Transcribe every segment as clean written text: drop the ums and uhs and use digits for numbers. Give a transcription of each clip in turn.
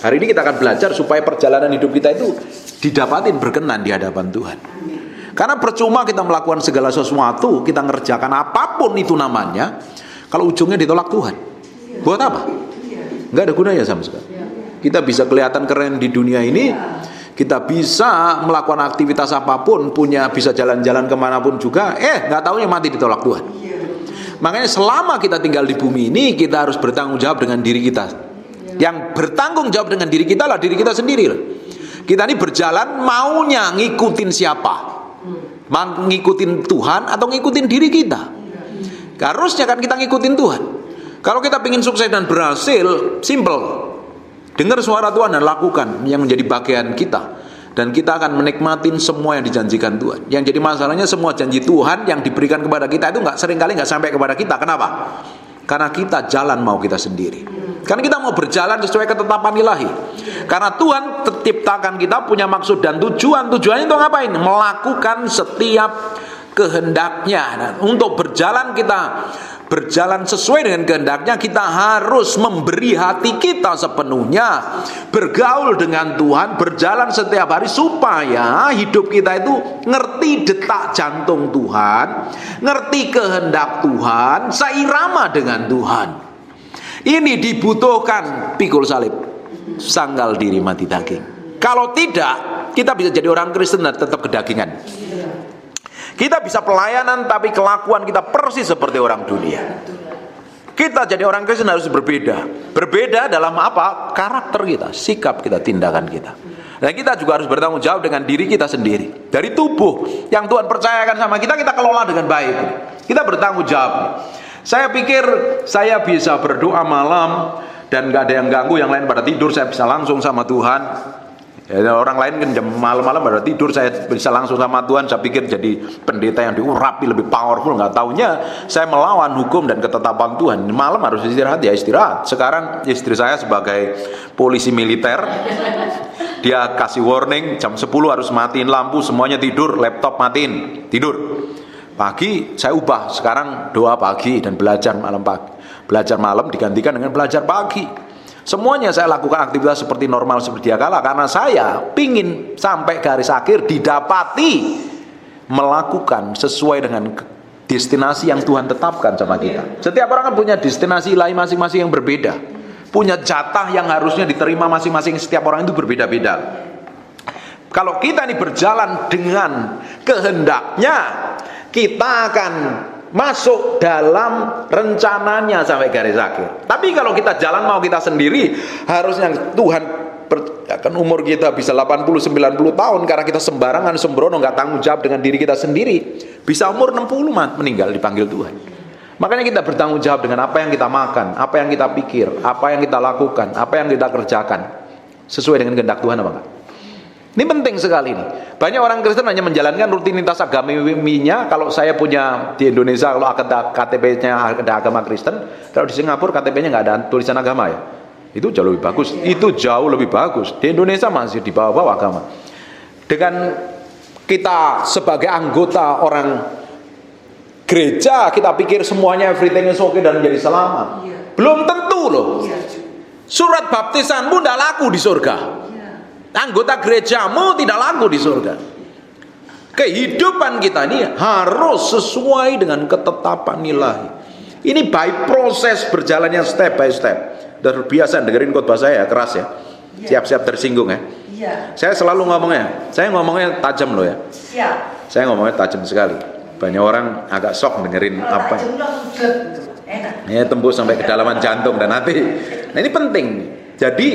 Hari ini kita akan belajar supaya perjalanan hidup kita itu didapatin berkenan di hadapan Tuhan. Karena percuma kita melakukan segala sesuatu, kita ngerjakan apapun itu namanya, kalau ujungnya ditolak Tuhan. Buat apa? Nggak ada gunanya sama sekali. Kita bisa kelihatan keren di dunia ini, kita bisa melakukan aktivitas apapun, bisa jalan-jalan kemanapun juga, nggak taunya mati ditolak Tuhan. Makanya selama kita tinggal di bumi ini, kita harus bertanggung jawab dengan diri kita. Yang bertanggung jawab dengan diri kita lah diri kita sendiri. Kita ini berjalan maunya ngikutin siapa? Ngikutin Tuhan atau ngikutin diri kita? Harusnya kan kita ngikutin Tuhan. Kalau kita ingin sukses dan berhasil, simple. Dengar suara Tuhan dan lakukan yang menjadi bagian kita. Dan kita akan menikmatin semua yang dijanjikan Tuhan. Yang jadi masalahnya semua janji Tuhan yang diberikan kepada kita itu seringkali nggak sampai kepada kita. Kenapa? Karena kita jalan mau kita sendiri. Karena kita mau berjalan sesuai ketetapan ilahi. Karena Tuhan ciptakan kita punya maksud dan tujuan. Tujuannya itu ngapain? Melakukan setiap kehendaknya. Dan untuk berjalan sesuai dengan kehendaknya, kita harus memberi hati kita sepenuhnya, bergaul dengan Tuhan, berjalan setiap hari supaya hidup kita itu ngerti detak jantung Tuhan, ngerti kehendak Tuhan, seirama dengan Tuhan. Ini dibutuhkan pikul salib, sanggal diri mati daging. Kalau tidak, kita bisa jadi orang Kristen dan tetap kedagingan. Kita bisa pelayanan tapi kelakuan kita persis seperti orang dunia. Kita jadi orang Kristen harus berbeda. Berbeda dalam apa? Karakter kita, sikap kita, tindakan kita. Dan kita juga harus bertanggung jawab dengan diri kita sendiri. Dari tubuh yang Tuhan percayakan sama kita, kita kelola dengan baik. Kita bertanggung jawab. Saya pikir saya bisa berdoa malam dan gak ada yang ganggu, yang lain pada tidur, saya bisa langsung sama Tuhan. Ya, orang lain kan jam malam-malam pada tidur, saya bisa langsung sama Tuhan. Saya pikir jadi pendeta yang diurapi lebih powerful, nggak taunya saya melawan hukum dan ketetapan Tuhan. Malam harus istirahat, ya istirahat. Sekarang istri saya sebagai polisi militer, dia kasih warning jam 10 harus matiin lampu, semuanya tidur, laptop matiin, tidur. Pagi saya ubah, sekarang doa pagi dan belajar malam pagi. Belajar malam digantikan dengan belajar pagi. Semuanya saya lakukan aktivitas seperti normal seperti dia kala, karena saya pingin sampai garis akhir didapati melakukan sesuai dengan destinasi yang Tuhan tetapkan sama kita. Setiap orang kan punya destinasi ilahi masing-masing yang berbeda, punya jatah yang harusnya diterima masing-masing. Setiap orang itu berbeda-beda. Kalau kita ini berjalan dengan kehendaknya, kita akan masuk dalam rencananya sampai garis akhir. Tapi kalau kita jalan mau kita sendiri, harusnya Tuhan akan umur kita bisa 80-90 tahun karena kita sembarangan, sembrono, nggak tanggung jawab dengan diri kita sendiri. Bisa umur 60 meninggal dipanggil Tuhan. Makanya kita bertanggung jawab dengan apa yang kita makan, apa yang kita pikir, apa yang kita lakukan, apa yang kita kerjakan, sesuai dengan kehendak Tuhan apa enggak? Ini penting sekali nih. Banyak orang Kristen hanya menjalankan rutinitas agaminya. Kalau saya punya di Indonesia, kalau KTP-nya ada agama Kristen, kalau di Singapura KTP-nya nggak ada tulisan agama ya. Itu jauh lebih bagus. Itu jauh lebih bagus. Di Indonesia masih di bawah-bawah agama. Dengan kita sebagai anggota orang gereja, kita pikir semuanya everything is okay dan menjadi selamat. Belum tentu loh. Surat baptisanmu tidak laku di surga. Anggota gerejamu tidak laku di surga. Kehidupan kita ini harus sesuai dengan ketetapan ilahi. Ini by proses berjalannya step by step. Terbiasa dengerin khotbah saya keras ya. Siap-siap tersinggung ya. Saya selalu ngomongnya tajam loh ya. Saya ngomongnya tajam sekali. Banyak orang agak shock dengerin apa. Ya, tembus sampai kedalaman jantung dan hati. Nah, ini penting. Jadi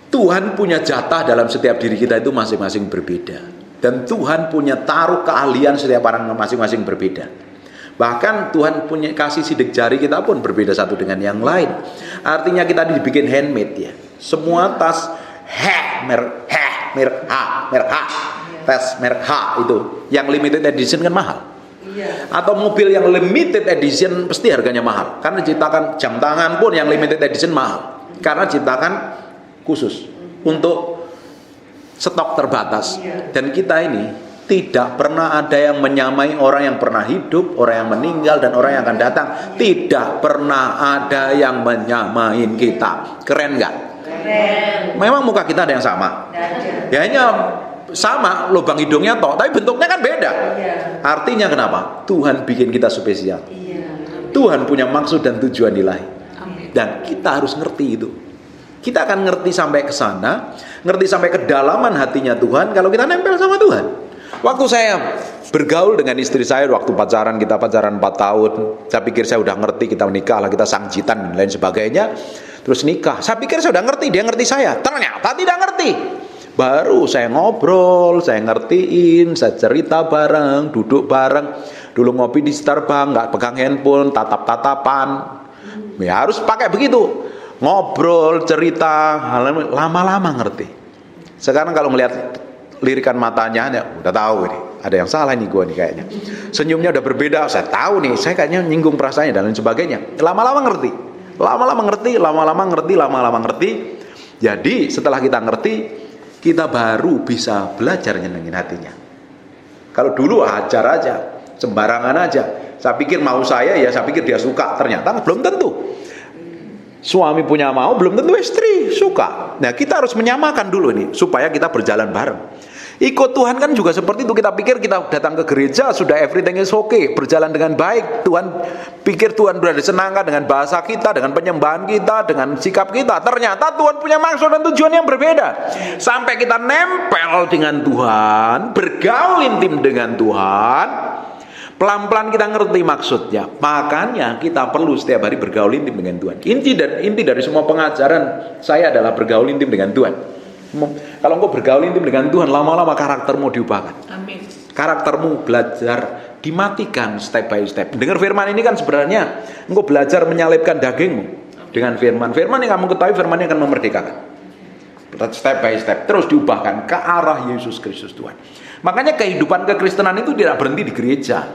Tuhan punya jatah dalam setiap diri kita itu masing-masing berbeda. Dan Tuhan punya taruh keahlian setiap orang masing-masing berbeda. Bahkan Tuhan punya kasih sidik jari kita pun berbeda satu dengan yang lain. Artinya kita dibikin handmade ya. Semua tas merek H itu yang limited edition kan mahal. Atau mobil yang limited edition pasti harganya mahal. Karena ciptakan jam tangan pun yang limited edition mahal. Karena ciptakan khusus untuk stok terbatas. Dan kita ini tidak pernah ada yang menyamai orang yang pernah hidup, orang yang meninggal, dan orang yang akan datang. Tidak pernah ada yang menyamain kita. Keren nggak? Memang muka kita ada yang sama? Ya hanya sama, lubang hidungnya toh, tapi bentuknya kan beda. Artinya kenapa? Tuhan bikin kita spesial. Tuhan punya maksud dan tujuan ilahi. Dan kita harus ngerti itu. Kita akan ngerti sampai ke sana, ngerti sampai kedalaman hatinya Tuhan kalau kita nempel sama Tuhan. Waktu saya bergaul dengan istri saya, waktu pacaran, kita pacaran 4 tahun, saya pikir saya udah ngerti, kita menikah lah, kita sangjitan dan lain sebagainya. Terus nikah, saya pikir saya udah ngerti, dia ngerti saya. Ternyata tidak ngerti. Baru saya ngobrol, saya ngertiin, saya cerita bareng, duduk bareng. Dulu ngopi di Starbucks, nggak pegang handphone, tatap-tatapan. Ya harus pakai begitu. Ngobrol, cerita, lama-lama ngerti. Sekarang kalau melihat lirikan matanya, ya udah tahu ini. Ada yang salah nih gue nih kayaknya. Senyumnya udah berbeda, saya tahu nih, saya kayaknya nyinggung perasaannya dan lain sebagainya. Lama-lama ngerti. Lama-lama ngerti. Jadi setelah kita ngerti, kita baru bisa belajar nyenengin hatinya. Kalau dulu ajar aja, sembarangan aja. Saya pikir mau saya pikir dia suka. Ternyata belum tentu. Suami punya mau, belum tentu istri suka. Nah kita harus menyamakan dulu nih, supaya kita berjalan bareng. Ikut Tuhan kan juga seperti itu. Kita pikir kita datang ke gereja sudah everything is okay, berjalan dengan baik. Tuhan pikir Tuhan sudah disenangkan dengan bahasa kita, dengan penyembahan kita, dengan sikap kita. Ternyata Tuhan punya maksud dan tujuan yang berbeda. Sampai kita nempel dengan Tuhan, bergaul intim dengan Tuhan, pelan-pelan kita ngerti maksudnya. Makanya kita perlu setiap hari bergaul intim dengan Tuhan. Inti dari semua pengajaran saya adalah bergaul intim dengan Tuhan. Kalau engkau bergaul intim dengan Tuhan, lama-lama karaktermu diubahkan. Amin. Karaktermu belajar dimatikan step by step. Dengar firman ini kan sebenarnya engkau belajar menyalipkan dagingmu dengan firman. Firman yang kamu ketahui, firman yang akan memerdekakan. Step by step terus diubahkan ke arah Yesus Kristus Tuhan. Makanya kehidupan kekristenan itu tidak berhenti di gereja.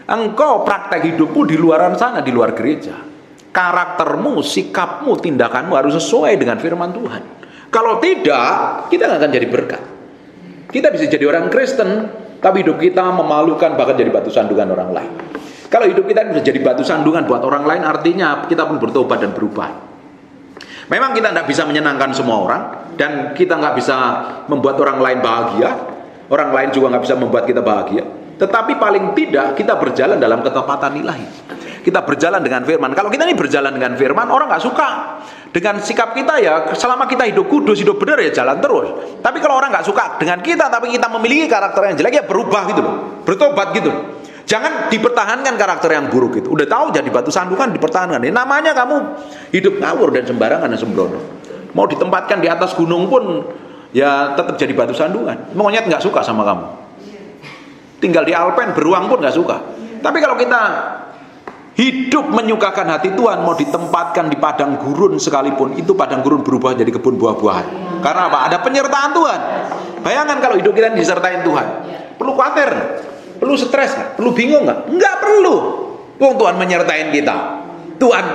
Engkau praktek hidupmu di luaran sana, di luar gereja. Karaktermu, sikapmu, tindakanmu harus sesuai dengan firman Tuhan. Kalau tidak, kita nggak akan jadi berkat. Kita bisa jadi orang Kristen, tapi hidup kita memalukan, bahkan jadi batu sandungan orang lain. Kalau hidup kita bisa jadi batu sandungan buat orang lain, artinya kita pun bertobat dan berubah. Memang kita tidak bisa menyenangkan semua orang, dan kita nggak bisa membuat orang lain bahagia. Orang lain juga nggak bisa membuat kita bahagia. Tetapi paling tidak kita berjalan dalam ketepatan ilahi. Kita berjalan dengan firman. Kalau kita ini berjalan dengan firman, orang nggak suka. Dengan sikap kita ya, selama kita hidup kudus, hidup benar ya jalan terus. Tapi kalau orang nggak suka dengan kita, tapi kita memiliki karakter yang jelek, ya berubah gitu loh, bertobat gitu loh. Jangan dipertahankan karakter yang buruk itu. Udah tahu jadi batu sandungan, dipertahankan. Ini namanya kamu hidup ngawur dan sembarangan dan sembrono. Mau ditempatkan di atas gunung pun ya tetap jadi batu sandungan. Monyet nggak suka sama kamu. Tinggal di Alpen, beruang pun nggak suka. Tapi kalau kita hidup menyukakan hati Tuhan, mau ditempatkan di padang gurun sekalipun, itu padang gurun berubah jadi kebun buah-buahan. Karena apa? Ada penyertaan Tuhan. Bayangkan kalau hidup kita disertai Tuhan. Perlu khawatir? Perlu stres nggak? Perlu bingung nggak? Nggak perlu. Tuhan menyertai kita. Tuhan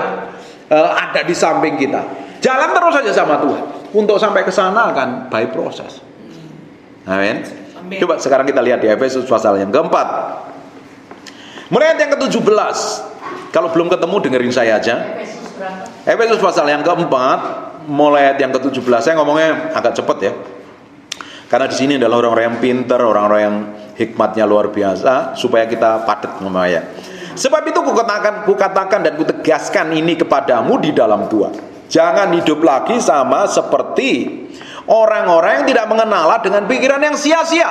ada di samping kita. Jalan terus saja sama Tuhan. Untuk sampai ke sana kan by proses. Amin. Coba sekarang kita lihat di Efesus pasal yang keempat. Mulai ayat yang ke-17. Kalau belum ketemu dengerin saya aja. Efesus pasal yang keempat, mulai ayat yang ke-17. Saya ngomongnya agak cepat ya. Karena di sini adalah orang-orang yang pintar, orang-orang yang hikmatnya luar biasa, supaya kita padat ngomongnya. Sebab itu kukatakan dan kutegaskan ini kepadamu di dalam Tuhan. Jangan hidup lagi sama seperti orang-orang yang tidak mengenal Allah dengan pikiran yang sia-sia.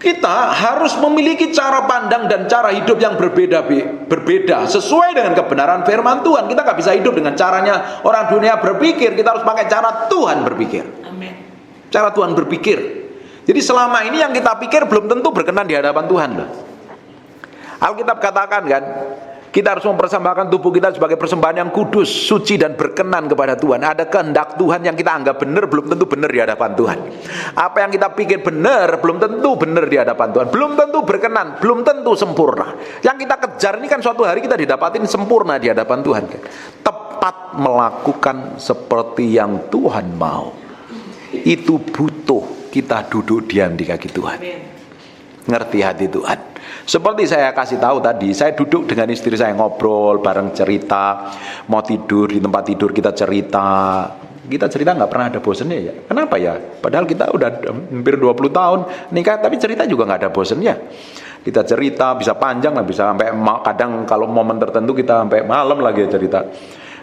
Kita harus memiliki cara pandang dan cara hidup yang berbeda sesuai dengan kebenaran firman Tuhan. Kita nggak bisa hidup dengan caranya orang dunia berpikir. Kita harus pakai cara Tuhan berpikir. Amin. Cara Tuhan berpikir. Jadi selama ini yang kita pikir belum tentu berkenan di hadapan Tuhan loh. Alkitab katakan kan, kita harus mempersembahkan tubuh kita sebagai persembahan yang kudus, suci dan berkenan kepada Tuhan. Ada kehendak Tuhan yang kita anggap benar, belum tentu benar di hadapan Tuhan. Apa yang kita pikir benar, belum tentu benar di hadapan Tuhan. Belum tentu berkenan, belum tentu sempurna. Yang kita kejar ini kan suatu hari kita didapatin sempurna di hadapan Tuhan. Tepat melakukan seperti yang Tuhan mau. Itu butuh kita duduk diam di kaki Tuhan. Ngerti hati Tuhan. Seperti saya kasih tahu tadi, saya duduk dengan istri saya ngobrol bareng, cerita, mau tidur di tempat tidur kita cerita, Kita cerita nggak pernah ada bosennya ya. Kenapa ya? Padahal kita udah hampir 20 tahun nikah, tapi cerita juga nggak ada bosennya. Kita cerita bisa panjang lah, bisa sampai kadang kalau momen tertentu kita sampai malam lagi cerita.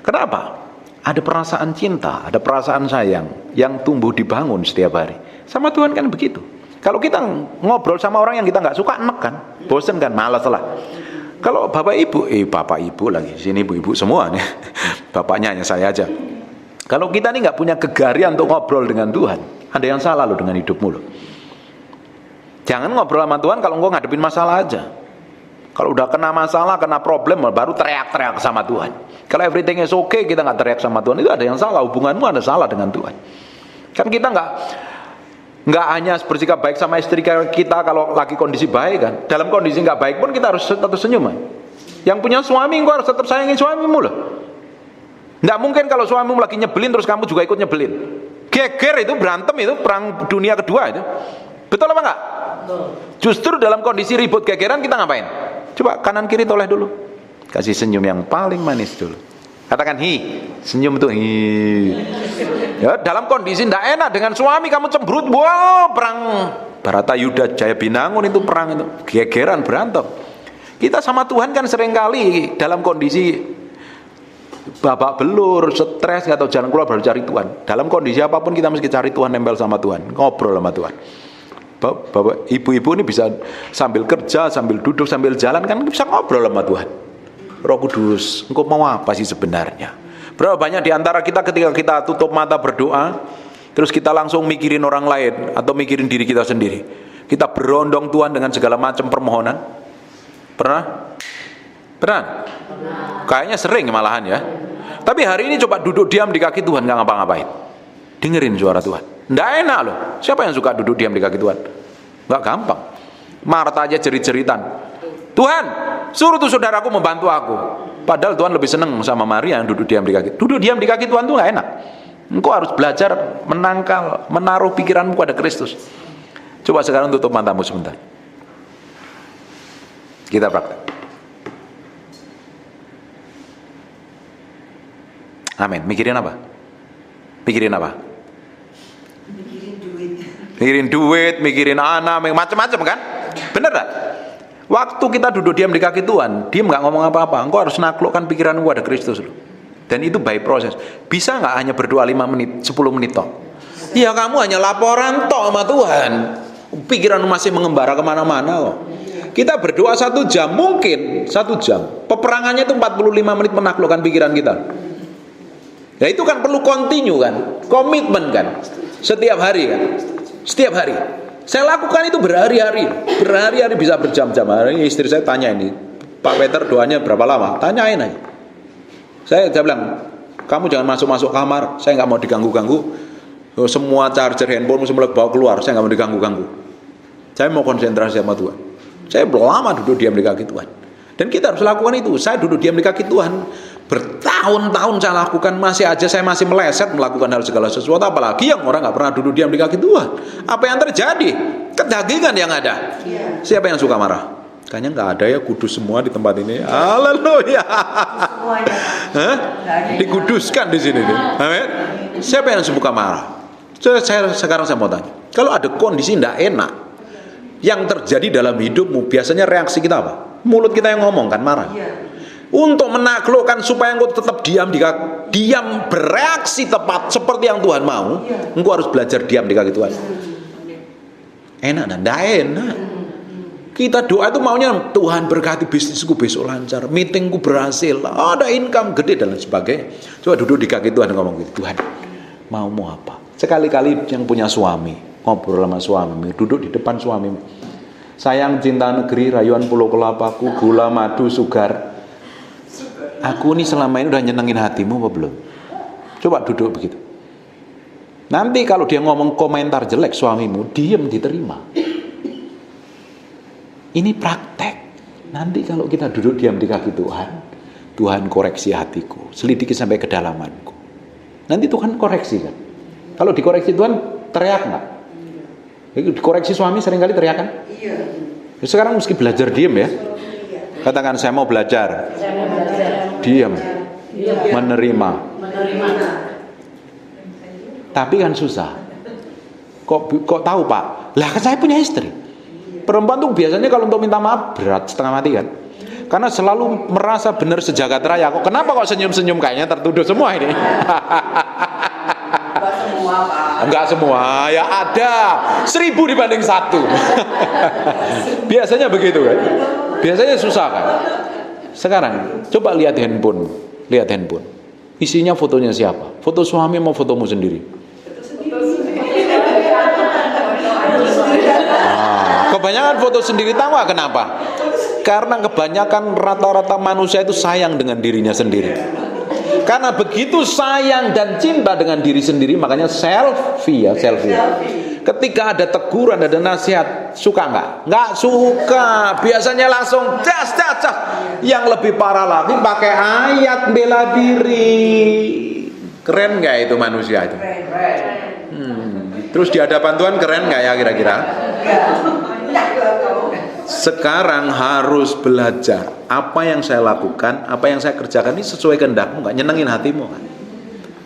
Kenapa? Ada perasaan cinta, ada perasaan sayang yang tumbuh dibangun setiap hari. Sama Tuhan kan begitu. Kalau kita ngobrol sama orang yang kita nggak suka, enek kan, bosen kan, malas lah. Kalau bapak ibu lagi, sini ibu-ibu semua nih, bapaknya hanya saya aja. Kalau kita nih nggak punya kegarian untuk ngobrol dengan Tuhan, ada yang salah loh dengan hidupmu loh. Jangan ngobrol sama Tuhan kalau engkau ngadepin masalah aja. Kalau udah kena masalah, kena problem, baru teriak-teriak sama Tuhan. Kalau everything is okay, kita nggak teriak sama Tuhan, itu ada yang salah. Hubunganmu ada salah dengan Tuhan. Kan kita nggak hanya bersikap baik sama istri kita kalau lagi kondisi baik kan. Dalam kondisi nggak baik pun kita harus tetap senyum kan. Yang punya suami, engkau harus tetap sayangi suamimu loh. Nggak mungkin kalau suamimu lagi nyebelin terus kamu juga ikut nyebelin. Geger itu, berantem itu, perang dunia kedua itu. Betul apa enggak? Justru dalam kondisi ribut gegeran kita ngapain? Coba kanan kiri toleh dulu. Kasih senyum yang paling manis dulu. Katakan hi, senyum itu hi. Ya, dalam kondisi ndak enak dengan suami kamu cemberut, wow, perang Baratayuda Jaya Binangun itu perang itu, gegeran berantem. Kita sama Tuhan kan seringkali dalam kondisi babak belur, stres, nggak tahu jalan keluar, baru cari Tuhan. Dalam kondisi apapun kita mesti cari Tuhan, nempel sama Tuhan, ngobrol sama Tuhan. Bapak, ibu-ibu ini bisa sambil kerja, sambil duduk, sambil jalan kan bisa ngobrol sama Tuhan. Roh Kudus, engkau mau apa sih sebenarnya? Berapa banyak di antara kita ketika kita tutup mata berdoa, terus kita langsung mikirin orang lain atau mikirin diri kita sendiri. Kita berondong Tuhan dengan segala macam permohonan. Pernah? Pernah? Kayaknya sering malahan ya. Tapi hari ini coba duduk diam di kaki Tuhan, nggak ngapa-ngapain. Dengerin suara Tuhan. Nggak enak loh. Siapa yang suka duduk diam di kaki Tuhan? Nggak gampang. Marta aja jerit-jeritan. Tuhan, suruh tuh saudaraku membantu aku. Padahal Tuhan lebih seneng sama Maria yang duduk diam di kaki. Duduk diam di kaki Tuhan tuh nggak enak. Engkau harus belajar menangkal, menaruh pikiranmu pada Kristus. Coba sekarang tutup matamu sebentar. Kita praktek. Amin. Mikirin apa? Mikirin apa? Mikirin duit, mikirin anak, macam-macam kan? Bener tak? Waktu kita duduk diam di kaki Tuhan, dia nggak ngomong apa-apa. Engkau harus naklukkan pikiranmu ada Kristus loh. Dan itu by proses. Bisa nggak hanya berdoa 5 menit, 10 menit toh? Ya kamu hanya laporan toh sama Tuhan. Pikiranmu masih mengembara kemana-mana kok. Kita berdoa 1 jam, mungkin 1 jam. Peperangannya itu 45 menit menaklukkan pikiran kita. Ya itu kan perlu continue kan, komitmen kan, setiap hari kan, setiap hari. Saya lakukan itu berhari-hari bisa berjam-jam. Hari ini istri saya tanya ini, Pak Peter doanya berapa lama? Tanyain aja. Saya bilang, kamu jangan masuk-masuk kamar, saya nggak mau diganggu-ganggu. Semua charger handphone semua bawa keluar, saya nggak mau diganggu-ganggu. Saya mau konsentrasi sama Tuhan. Saya belum lama duduk diam di kaki Tuhan. Dan kita harus lakukan itu. Saya duduk diam di kaki Tuhan bertahun-tahun saya lakukan, saya masih meleset melakukan hal segala sesuatu, apalagi yang orang nggak pernah duduk diam di kaki Tuhan. Apa yang terjadi? Kedagingan yang ada. Siapa yang suka marah? Kayaknya nggak ada ya, kudus semua di tempat ini. Haleluya. Dikuduskan di sini. Amin. Siapa yang suka marah? Sekarang saya mau tanya, kalau ada kondisi tidak enak yang terjadi dalam hidupmu, biasanya reaksi kita apa? Mulut kita yang ngomong kan, marah. Untuk menaklukkan supaya engkau tetap diam bereaksi tepat seperti yang Tuhan mau, engkau harus belajar diam di kaki Tuhan. Enak dan tidak enak. Kita doa itu maunya Tuhan berkati bisnisku besok lancar, meetingku berhasil, ada income gede dan lain sebagainya. Coba duduk di kaki Tuhan ngomong gitu, Tuhan mau apa? Sekali-kali yang punya suami, ngobrol sama suami, duduk di depan suami. Sayang, cinta negeri, rayuan pulau kelapaku, gula, madu, sugar. Aku ini selama ini udah nyenengin hatimu apa belum? Coba duduk begitu. Nanti kalau dia ngomong komentar jelek suamimu, diam, diterima. Ini praktek. Nanti kalau kita duduk diam di kaki Tuhan, Tuhan koreksi hatiku, selidiki sampai kedalamanku. Nanti Tuhan koreksi kan. Kalau dikoreksi Tuhan, teriak nggak? Dikoreksi suami seringkali teriak kan? Iya. Sekarang mesti belajar diam ya. Katakan, saya mau belajar. Diam. Menerima. Tapi kan susah. Kok tahu Pak? Lah kan saya punya istri. Perempuan tuh biasanya kalau untuk minta maaf berat setengah mati kan. Karena selalu merasa benar sejagat raya. Kenapa kok senyum-senyum, kayaknya tertuduh semua ini? Enggak semua, Pak. Enggak semua, ya ada 1000 dibanding 1. Biasanya begitu kan. Biasanya susah kan. Sekarang coba lihat handphone. Isinya fotonya siapa? Foto suami mau fotomu sendiri? Kebanyakan foto sendiri, tahu gak kenapa? Karena kebanyakan rata-rata manusia itu sayang dengan dirinya sendiri. Karena begitu sayang dan cinta dengan diri sendiri, makanya selfie. Ketika ada teguran, ada nasihat, suka nggak? Nggak suka. Biasanya langsung das. Yang lebih parah lagi pakai ayat bela diri. Keren nggak itu manusia itu? Terus di hadapan Tuhan keren nggak ya kira-kira? Sekarang harus belajar apa yang saya lakukan, apa yang saya kerjakan ini sesuai kehendakmu nggak, nyenengin hatimu kan?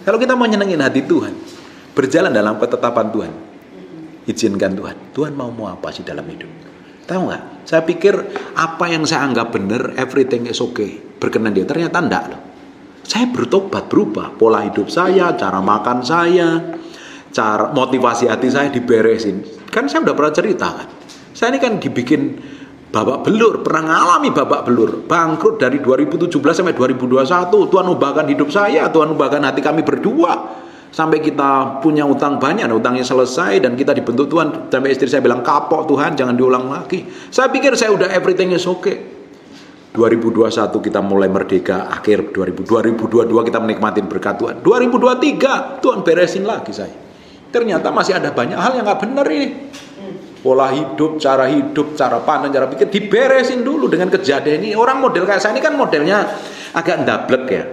Kalau kita mau nyenengin hati Tuhan, berjalan dalam ketetapan Tuhan, izinkan Tuhan mau apa sih dalam hidup? Tahu nggak? Saya pikir apa yang saya anggap benar, everything is okay, berkenan Dia, ternyata enggak loh. Saya bertobat, berubah pola hidup saya, cara makan saya, cara motivasi hati saya diberesin. Kan saya udah pernah cerita kan. Saya ini kan dibikin babak belur, pernah ngalami babak belur, bangkrut dari 2017 sampai 2021. Tuhan ubahkan hidup saya, Tuhan ubahkan hati kami berdua. Sampai kita punya utang banyak, utangnya selesai dan kita dibentuk Tuhan. Sampai istri saya bilang, kapok Tuhan, jangan diulang lagi. Saya pikir saya udah everything is okay. 2021 kita mulai merdeka, akhir 2022 kita menikmati berkat Tuhan. 2023 Tuhan beresin lagi saya. Ternyata masih ada banyak hal yang gak benar ini. Pola hidup, cara pandang, cara pikir diberesin dulu dengan kejadian ini. Orang model kayak saya ini kan modelnya agak ndablek ya.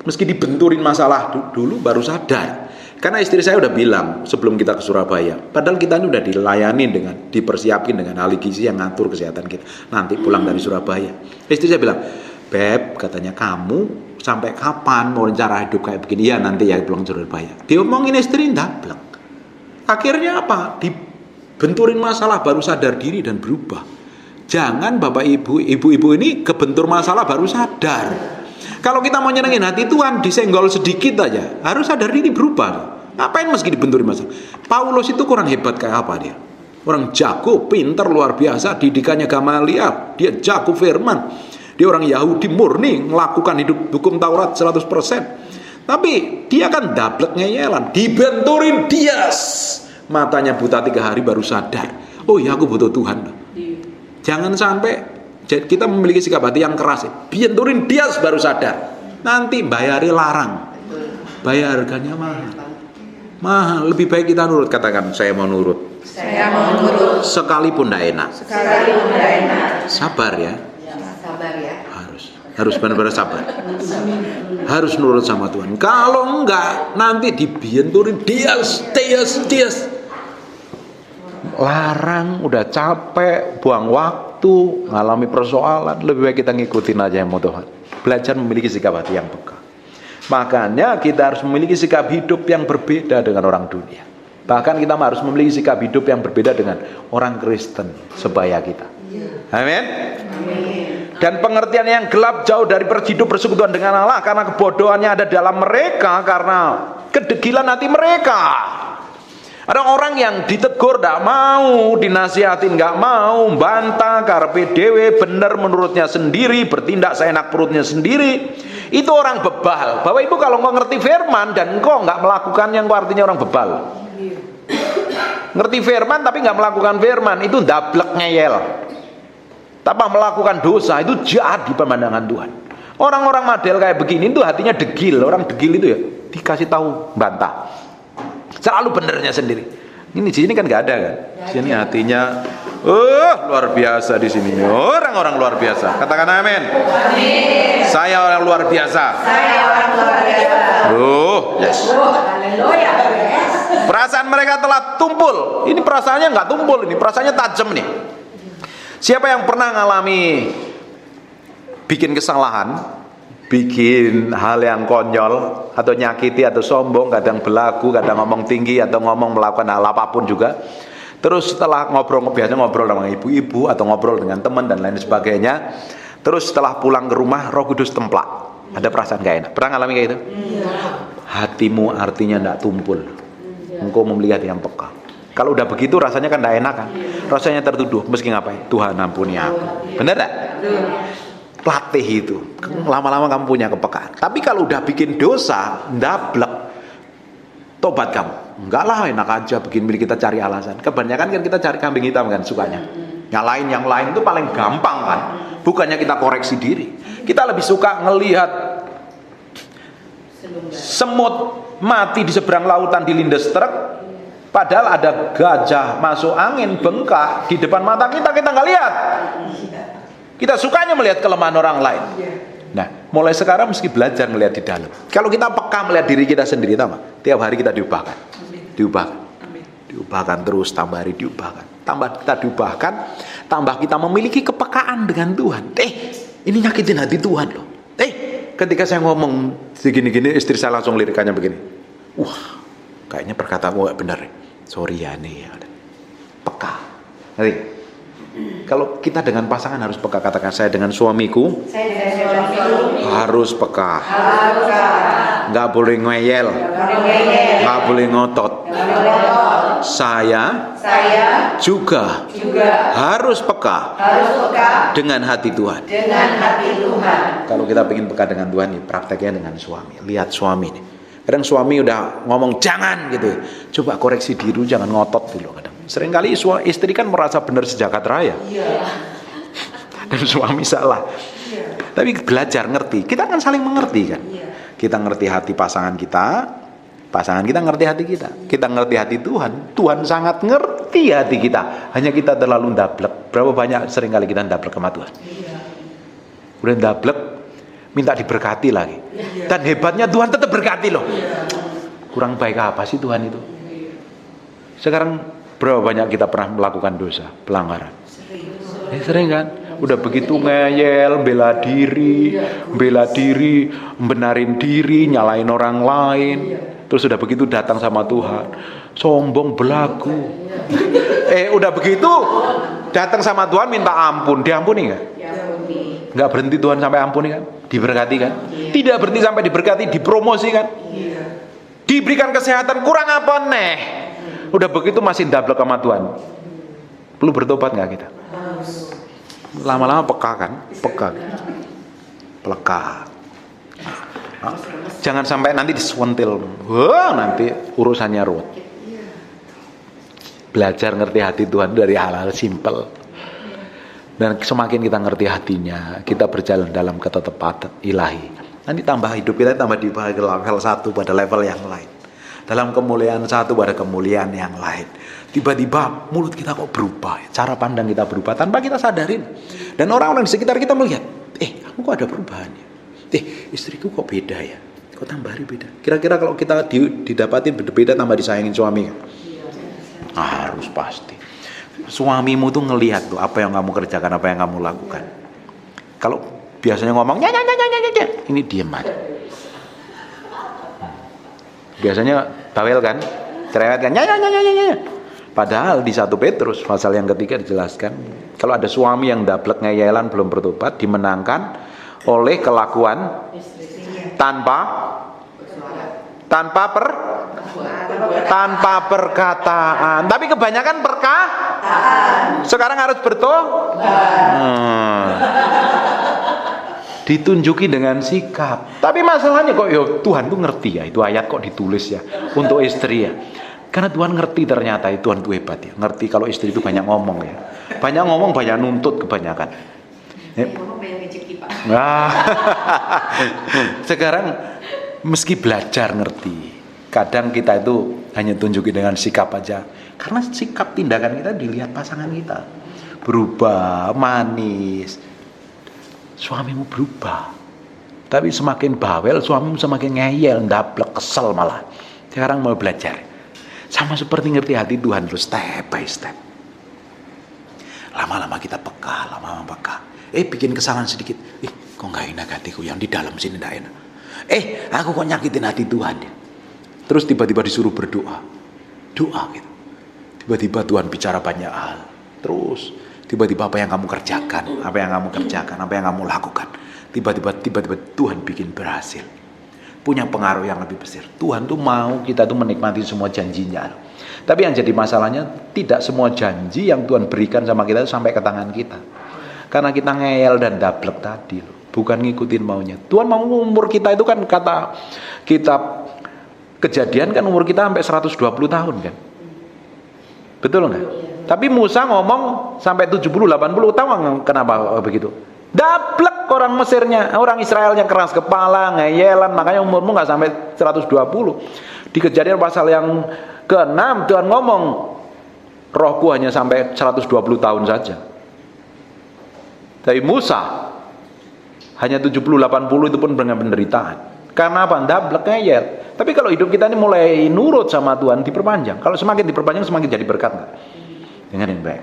Meski dibenturin masalah dulu baru sadar. Karena istri saya udah bilang sebelum kita ke Surabaya, padahal kita ini udah dilayani dengan, dipersiapin dengan ahli gizi yang ngatur kesehatan kita. Nanti pulang dari Surabaya, istri saya bilang, Beb, katanya kamu sampai kapan mau cara hidup kayak begini? Ya nanti ya pulang Surabaya. Diomongin istri ndablek. Akhirnya apa? Benturin masalah baru sadar diri dan berubah. Jangan bapak ibu ini kebentur masalah baru sadar. Kalau kita mau nyenengin hati Tuhan, disenggol sedikit aja harus sadar diri, berubah. Ngapain meski dibenturin masalah? Paulus itu kurang hebat kayak apa dia? Orang jago, pinter, luar biasa, didikannya Gamaliel, dia jago firman. Dia orang Yahudi murni, melakukan hidup hukum Taurat 100%. Tapi dia kan dablek ngeyelan, dibenturin dias. Matanya buta 3 hari baru sadar. Oh ya, aku butuh Tuhan. Jangan sampai kita memiliki sikap hati yang keras. Benturin dia baru sadar. Nanti bayari larang. Bayar harganya mahal. Lebih baik kita nurut. Katakan, saya mau nurut. Saya mau nurut. Sekalipun tidak enak. Sabar ya. Sabar ya. Harus benar-benar sabar. Harus nurut sama Tuhan. Kalau enggak, nanti dibenturin dia. Larang, udah capek, buang waktu, ngalami persoalan. Lebih baik kita ngikutin aja yang mau Tuhan. Belajar memiliki sikap hati yang peka. Makanya kita harus memiliki sikap hidup yang berbeda dengan orang dunia. Bahkan kita harus memiliki sikap hidup yang berbeda dengan orang Kristen sebaya kita. Amin. Dan pengertian yang gelap jauh dari hidup persekutuan dengan Allah, karena kebodohannya ada dalam mereka, karena kedegilan hati mereka. Ada orang yang ditegur tidak mau, dinasihatin nggak mau, bantah, karepe dhewe, benar menurutnya sendiri, bertindak seenak perutnya sendiri. Itu orang bebal. Bapak Ibu, kalau engkau ngerti firman dan engkau nggak melakukannya, engkau artinya orang bebal. Ngerti firman tapi nggak melakukan firman, itu dablek ngeyel. Tanpa melakukan dosa, itu jahat di pemandangan Tuhan. Orang-orang model kayak begini itu hatinya degil. Orang degil itu ya dikasih tahu bantah. Selalu benernya sendiri. Ini di sini kan nggak ada kan? Di sini hatinya, luar biasa di sini. Orang-orang luar biasa. Katakan amin. Amin. Saya orang luar biasa. Yes. Haleluya. Perasaan mereka telah tumpul. Ini perasaannya nggak tumpul, ini perasaannya tajam nih. Siapa yang pernah ngalami bikin kesalahan, bikin hal yang konyol atau nyakiti atau sombong, kadang belagu, kadang ngomong tinggi atau ngomong melakukan hal apapun juga. Terus setelah biasanya ngobrol sama ibu-ibu atau ngobrol dengan teman dan lain sebagainya. Terus setelah pulang ke rumah, Roh Kudus templak. Ada perasaan gak enak. Pernah ngalami kayak gitu? Hatimu artinya tidak tumpul. Engkau melihat yang peka. Kalau udah begitu rasanya kan tidak enak kan? Rasanya tertuduh. Meski ngapain? Tuhan ampuni aku. Benar tak? Latih itu. Lama-lama kamu punya kepekaan. Tapi kalau udah bikin dosa, ndablek, tobat kamu. Enggak lah, enak aja bikin kita cari alasan. Kebanyakan kan kita cari kambing hitam kan sukanya. Yang lain itu paling gampang kan. Bukannya kita koreksi diri. Kita lebih suka ngelihat semut mati di seberang lautan dilindas truk, padahal ada gajah masuk angin bengkak di depan mata kita nggak lihat. Kita sukanya melihat kelemahan orang lain. Nah, mulai sekarang mesti belajar melihat di dalam. Kalau kita peka melihat diri kita sendiri, tahu nggak? Tiap hari kita diubahkan terus, tambah hari diubahkan. Tambah kita diubahkan, tambah kita memiliki kepekaan dengan Tuhan. Ini nyakitin hati Tuhan loh. Ketika saya ngomong segini-gini, istri saya langsung lirikannya begini. Wah, kayaknya perkataanmu gak benar. Sorry ya nih. Peka. Nanti, kalau kita dengan pasangan harus peka. Katakan saya dengan suamiku. Harus peka. Gak boleh ngeyel. Gak boleh ngotot. Saya juga harus peka dengan hati Tuhan. Kalau kita ingin peka dengan Tuhan, prakteknya dengan suami. Lihat suami nih. Kadang suami udah ngomong jangan gitu. Coba koreksi diri, jangan ngotot dulu kadang. Seringkali istri kan merasa benar sejagat raya. Dan suami salah. Tapi belajar ngerti. Kita kan saling mengerti kan. Kita ngerti hati pasangan kita. Pasangan kita ngerti hati kita. Kita ngerti hati Tuhan. Tuhan sangat ngerti hati kita. Hanya kita terlalu ndablek. Berapa banyak seringkali kita ndablek sama Tuhan. Udah ndablek, minta diberkati lagi. Dan hebatnya Tuhan tetap berkati loh. Kurang baik apa sih Tuhan itu? Sekarang berapa banyak kita pernah melakukan dosa, pelanggaran? Sering kan? Udah begitu ngeyel, bela diri, benarin diri, nyalain orang lain. Terus udah begitu datang sama Tuhan, sombong, belagu. Udah begitu datang sama Tuhan minta ampun, diampuni nggak? Nggak berhenti Tuhan sampai ampuni kan? Diberkati kan? Tidak berhenti sampai diberkati, dipromosi kan? Diberikan kesehatan, kurang apa nih? Udah begitu masih ndablek sama Tuhan. Perlu bertobat nggak kita? Lama-lama peka kan? Peka. Jangan sampai nanti disentil. Wah, nanti urusannya ruwet. Belajar ngerti hati Tuhan dari hal-hal simpel. Dan semakin kita ngerti hatinya, kita berjalan dalam ketetapan ilahi. Nanti tambah hidup kita tambah di level satu pada level yang lain. Dalam kemuliaan satu pada kemuliaan yang lain. Tiba-tiba mulut kita kok berubah, cara pandang kita berubah tanpa kita sadarin. Dan orang-orang di sekitar kita melihat, kamu kok ada perubahannya? Istriku kok beda ya? Kok tambah hari beda? Kira-kira kalau kita didapatin beda tambah disayangin suami kan? Harus pasti. Suamimu tuh ngelihat tuh apa yang kamu kerjakan, apa yang kamu lakukan. Kalau biasanya ngomong ya, ini diam aja. Biasanya bawel kan, cerewet kan, ya. Padahal di 1 Petrus pasal yang ketiga dijelaskan, kalau ada suami yang ndablek ngeyelan belum bertobat, dimenangkan oleh kelakuan tanpa perkataan. Tapi kebanyakan perkataan. Sekarang harus ditunjuki dengan sikap. Tapi masalahnya kok Tuhan tuh ngerti ya, itu ayat kok ditulis ya untuk istri ya. Karena Tuhan ngerti ternyata Tuhan tuh hebat ya. Ngerti kalau istri itu banyak ngomong ya. Banyak ngomong, banyak nuntut kebanyakan. Sekarang meski belajar ngerti. Kadang kita itu hanya tunjuki dengan sikap aja. Karena sikap tindakan kita dilihat pasangan kita. Berubah, manis. Suamimu berubah. Tapi semakin bawel, suamimu semakin ngeyel, ndablek, kesel malah. Sekarang mau belajar. Sama seperti ngerti hati Tuhan terus step by step. Lama-lama kita peka, bikin kesalahan sedikit. Kok nggak enak hatiku, yang di dalam sini nggak enak. Aku kok nyakitin hati Tuhan ya. Terus tiba-tiba disuruh berdoa, doa gitu. Tiba-tiba Tuhan bicara banyak hal. Terus tiba-tiba apa yang kamu kerjakan, apa yang kamu lakukan, tiba-tiba Tuhan bikin berhasil. Punya pengaruh yang lebih besar. Tuhan tuh mau kita tuh menikmati semua janjinya. Tapi yang jadi masalahnya, tidak semua janji yang Tuhan berikan sama kita sampai ke tangan kita. Karena kita ngeyel dan dablek tadi loh. Bukan ngikutin maunya. Tuhan mau umur kita itu kan, kata kitab Kejadian kan umur kita sampai 120 tahun kan. Betul nggak? Tapi Musa ngomong sampai 70-80, tahu kenapa begitu? Dablek orang Mesirnya, orang Israelnya keras kepala, ngeyelan, makanya umurmu nggak sampai 120. Di Kejadian pasal yang ke-6 Tuhan ngomong, rohku hanya sampai 120 tahun saja. Tapi Musa hanya 70-80 itu pun dengan penderitaan. Karena apa? Dablek, ngeyel. Tapi kalau hidup kita ini mulai nurut sama Tuhan, diperpanjang. Kalau semakin diperpanjang semakin jadi berkat nggak? Dengerin baik.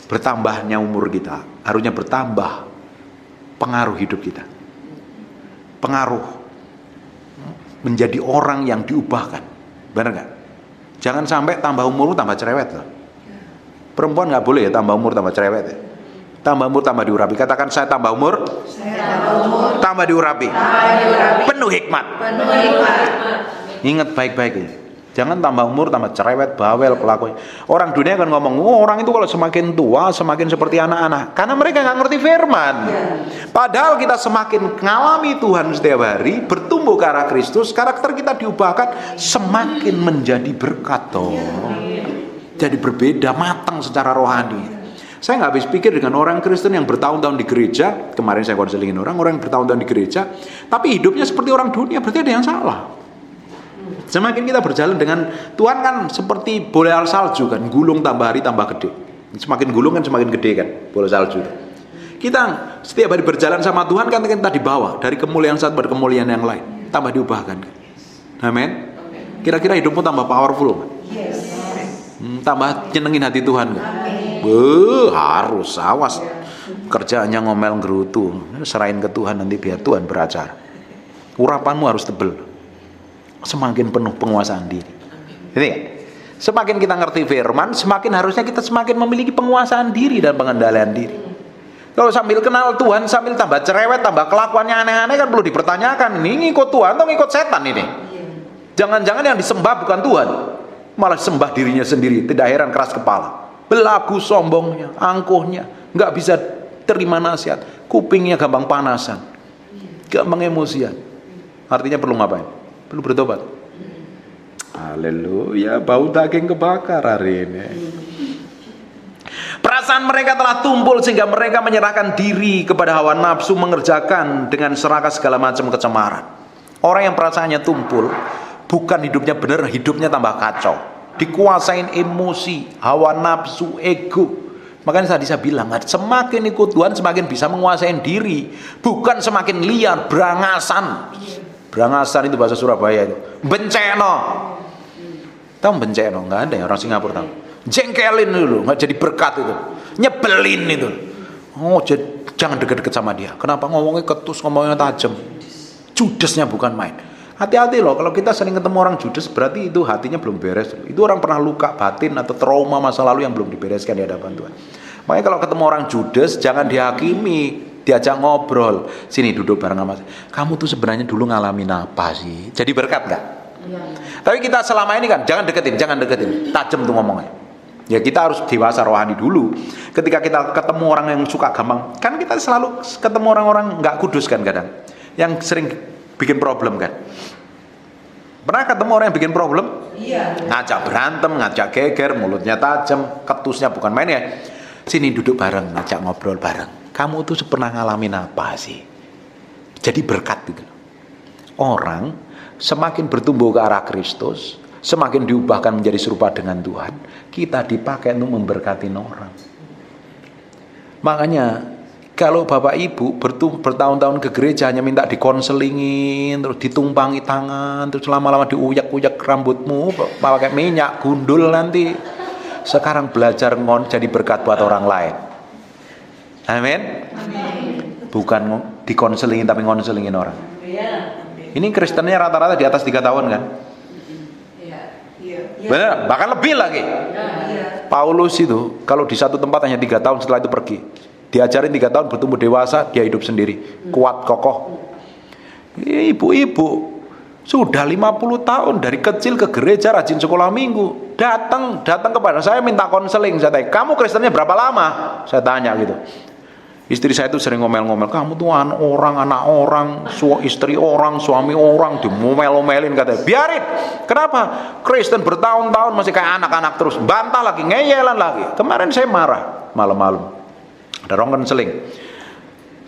Bertambahnya umur kita harusnya bertambah pengaruh hidup kita. Pengaruh menjadi orang yang diubahkan. Benar nggak? Jangan sampai tambah umur tambah cerewet loh. Perempuan nggak boleh ya tambah umur tambah cerewet ya. Tambah umur tambah diurapi. Katakan, saya tambah umur, tambah diurapi. Penuh hikmat. Ingat baik-baik ya. Jangan tambah umur tambah cerewet, bawel, kelakuan. Orang dunia kan ngomong, orang itu kalau semakin tua semakin seperti anak-anak. Karena mereka nggak ngerti firman. Padahal kita semakin mengalami Tuhan setiap hari, bertumbuh ke arah Kristus, karakter kita diubahkan, semakin menjadi berkat toh. Jadi berbeda, matang secara rohani. Saya nggak habis pikir dengan orang Kristen yang bertahun-tahun di gereja. Kemarin saya konselingin orang yang bertahun-tahun di gereja, tapi hidupnya seperti orang dunia, berarti ada yang salah. Semakin kita berjalan dengan Tuhan kan seperti bola salju kan, gulung tambah hari tambah gede. Semakin gulung kan semakin gede kan bola salju. Kita setiap hari berjalan sama Tuhan kan kita dibawa dari kemuliaan satu pada kemuliaan yang lain, tambah diubahkan. Amin. Kira-kira hidupmu tambah powerful kan? Tambah nyenengin hati Tuhan kan? Harus awas. Kerjaannya ngomel gerutu, serahin ke Tuhan nanti biar Tuhan beracara. Urapanmu harus tebel. Semakin penuh penguasaan diri. Jadi semakin kita ngerti firman, semakin harusnya kita semakin memiliki penguasaan diri dan pengendalian diri. Kalau sambil kenal Tuhan, sambil tambah cerewet, tambah kelakuannya aneh-aneh kan perlu dipertanyakan. Ini ngikut Tuhan atau ngikut setan ini? Jangan-jangan yang disembah bukan Tuhan, malah sembah dirinya sendiri. Tidak heran keras kepala, belagu sombongnya, angkuhnya, nggak bisa terima nasihat, kupingnya gampang panasan, gampang emosian. Artinya perlu ngapain? Perlu bertobat. Haleluya, bau daging kebakar hari ini. Perasaan mereka telah tumpul sehingga mereka menyerahkan diri kepada hawa nafsu, mengerjakan dengan serakah segala macam kecemaran. Orang yang perasaannya tumpul, bukan hidupnya benar, hidupnya tambah kacau. Dikuasain emosi, hawa nafsu, ego. Makanya tadi saya bilang, semakin ikut Tuhan semakin bisa menguasai diri, bukan semakin liar, berangasan. Berangasan itu bahasa Surabaya itu. Benceno. Tahu benceno? Nggak ada ya, orang Singapura tahu. Jengkelin dulu, nggak jadi berkat itu. Nyebelin itu. Jangan deket-deket sama dia. Kenapa? Ngomongnya ketus, ngomongnya tajam. Judesnya bukan main. Hati-hati loh, kalau kita sering ketemu orang judes, berarti itu hatinya belum beres. Itu orang pernah luka batin atau trauma masa lalu yang belum dibereskan di hadapan Tuhan. Makanya kalau ketemu orang judes, jangan dihakimi, diajak ngobrol. Sini duduk bareng sama saya. Kamu tuh sebenarnya dulu ngalamin apa sih? Jadi berkat nggak? Ya. Tapi kita selama ini kan, jangan deketin. Tajam tuh ngomongnya. Ya kita harus dewasa rohani dulu. Ketika kita ketemu orang yang suka gampang, kan kita selalu ketemu orang-orang nggak kudus kan kadang, yang sering bikin problem kan. Pernah ketemu orang yang bikin problem? Iya. Ngajak berantem, ngajak geger, mulutnya tajam, ketusnya bukan main ya. Sini duduk bareng, ngajak ngobrol bareng. Kamu tuh pernah ngalamin apa sih? Jadi berkat gitu. Orang semakin bertumbuh ke arah Kristus, semakin diubahkan menjadi serupa dengan Tuhan, kita dipakai untuk memberkati orang. Makanya kalau Bapak Ibu bertahun-tahun ke gereja hanya minta dikonselingin, terus ditumpangi tangan, terus lama-lama diuyak-uyak rambutmu, pakai minyak gundul nanti. Sekarang belajar jadi berkat buat orang lain. Amin. Bukan dikonselingin tapi ngonselingin orang. Iya. Ini Kristennya rata-rata di atas 3 tahun kan? Iya. Benar, bahkan lebih lagi. Paulus itu kalau di satu tempat hanya 3 tahun, setelah itu pergi. Diajarin 3 tahun, bertumbuh dewasa, dia hidup sendiri, kuat, kokoh. Ibu-ibu sudah 50 tahun dari kecil ke gereja, rajin sekolah minggu, datang kepada saya minta konseling. Saya tanya, kamu Kristennya berapa lama? Saya tanya gitu. Istri saya itu sering ngomel-ngomel, kamu tuh anak orang, istri orang, suami orang, dimomel-omelin katanya. Biarin. Kenapa? Kristen bertahun-tahun masih kayak anak-anak terus, bantah lagi, ngeyelan lagi. Kemarin saya marah malam-malam. Ada orang konseling.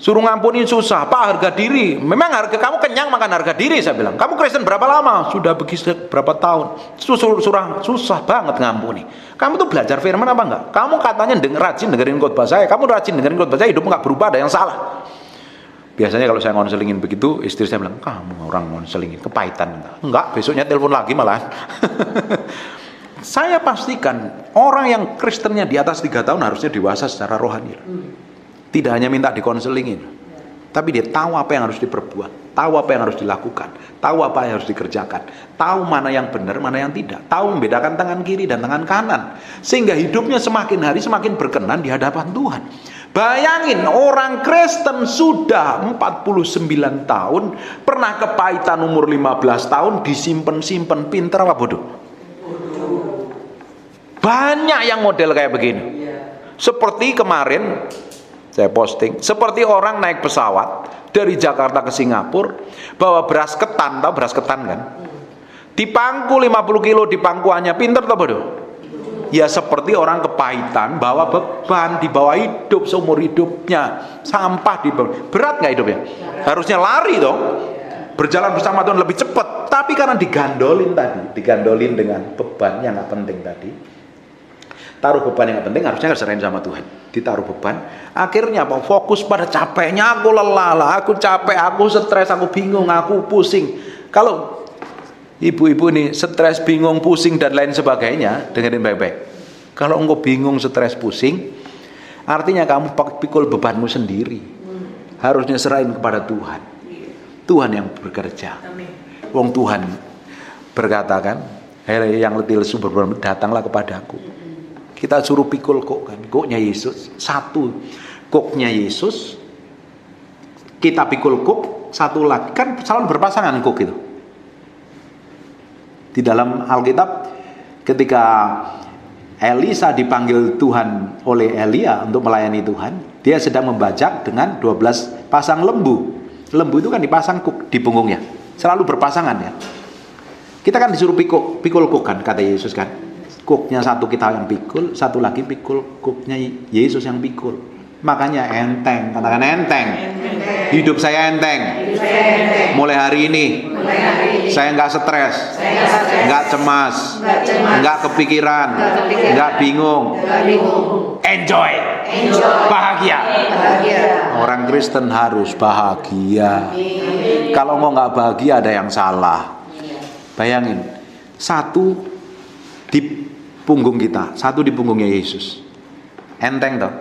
Suruh ngampunin susah, Pak, harga diri. Memang harga kamu kenyang makan harga diri, saya bilang. Kamu Kristen berapa lama? Sudah begitu berapa tahun. Susah banget ngampuni. Kamu tuh belajar firman apa enggak? Kamu katanya rajin dengerin khotbah saya. Kamu rajin dengerin khotbah saya, hidupmu enggak berubah, ada yang salah. Biasanya kalau saya ngonselingin begitu, istri saya bilang, kamu orang ngonselingin, kepahitan. Enggak, besoknya telepon lagi malah. Saya pastikan orang yang Kristennya di atas 3 tahun harusnya dewasa secara rohani. Tidak hanya minta dikonselingin, tapi dia tahu apa yang harus diperbuat, tahu apa yang harus dilakukan, tahu apa yang harus dikerjakan, tahu mana yang benar, mana yang tidak, tahu membedakan tangan kiri dan tangan kanan, sehingga hidupnya semakin hari semakin berkenan di hadapan Tuhan. Bayangin, orang Kristen sudah 49 tahun, pernah kepahitan umur 15 tahun, disimpen-simpen, pinter apa bodoh? Banyak yang model kayak begini. Seperti kemarin saya posting, seperti orang naik pesawat dari Jakarta ke Singapura, bawa beras ketan, tahu beras ketan kan? Dipangku 50 kilo di pangkuannya, pinter atau bodoh? Ya seperti orang kepahitan, bawa beban, dibawa hidup seumur hidupnya, sampah dibawa. Berat nggak hidupnya? Harusnya lari dong, berjalan bersama Tuhan lebih cepat. Tapi karena digandolin dengan beban yang nggak penting tadi, taruh beban yang gak penting, harusnya serahin sama Tuhan. Ditaruh beban, akhirnya apa? Fokus pada capeknya, aku lelah, aku capek, aku stres, aku bingung, aku pusing. Kalau ibu-ibu nih stres, bingung, pusing dan lain sebagainya, dengerin baik-baik. Kalau engkau bingung, stres, pusing, artinya kamu pikul bebanmu sendiri. Harusnya serahin kepada Tuhan. Tuhan yang bekerja. Wong Tuhan berkata kan, hei yang letih lesu berbeban, datanglah kepadaku. Kita suruh pikul kok kan, koknya Yesus. Satu koknya Yesus, kita pikul kok, satu lagi. Kan selalu berpasangan kok itu. Di dalam Alkitab, ketika Elisa dipanggil Tuhan oleh Elia untuk melayani Tuhan, dia sedang membajak dengan 12 pasang lembu. Lembu itu kan dipasang kuk di punggungnya. Selalu berpasangan ya. Kita kan disuruh pikul kok kan, kata Yesus kan. Kuknya satu kita yang pikul, satu lagi pikul kuknya Yesus yang pikul. Makanya enteng, katakan enteng. Hidup saya enteng. Mulai hari ini saya nggak stres, nggak cemas, nggak kepikiran, nggak bingung. Enjoy. Bahagia. Orang Kristen harus bahagia. Kalau mau nggak bahagia ada yang salah. Bayangin, satu di punggung kita, satu di punggungnya Yesus. Enteng toh?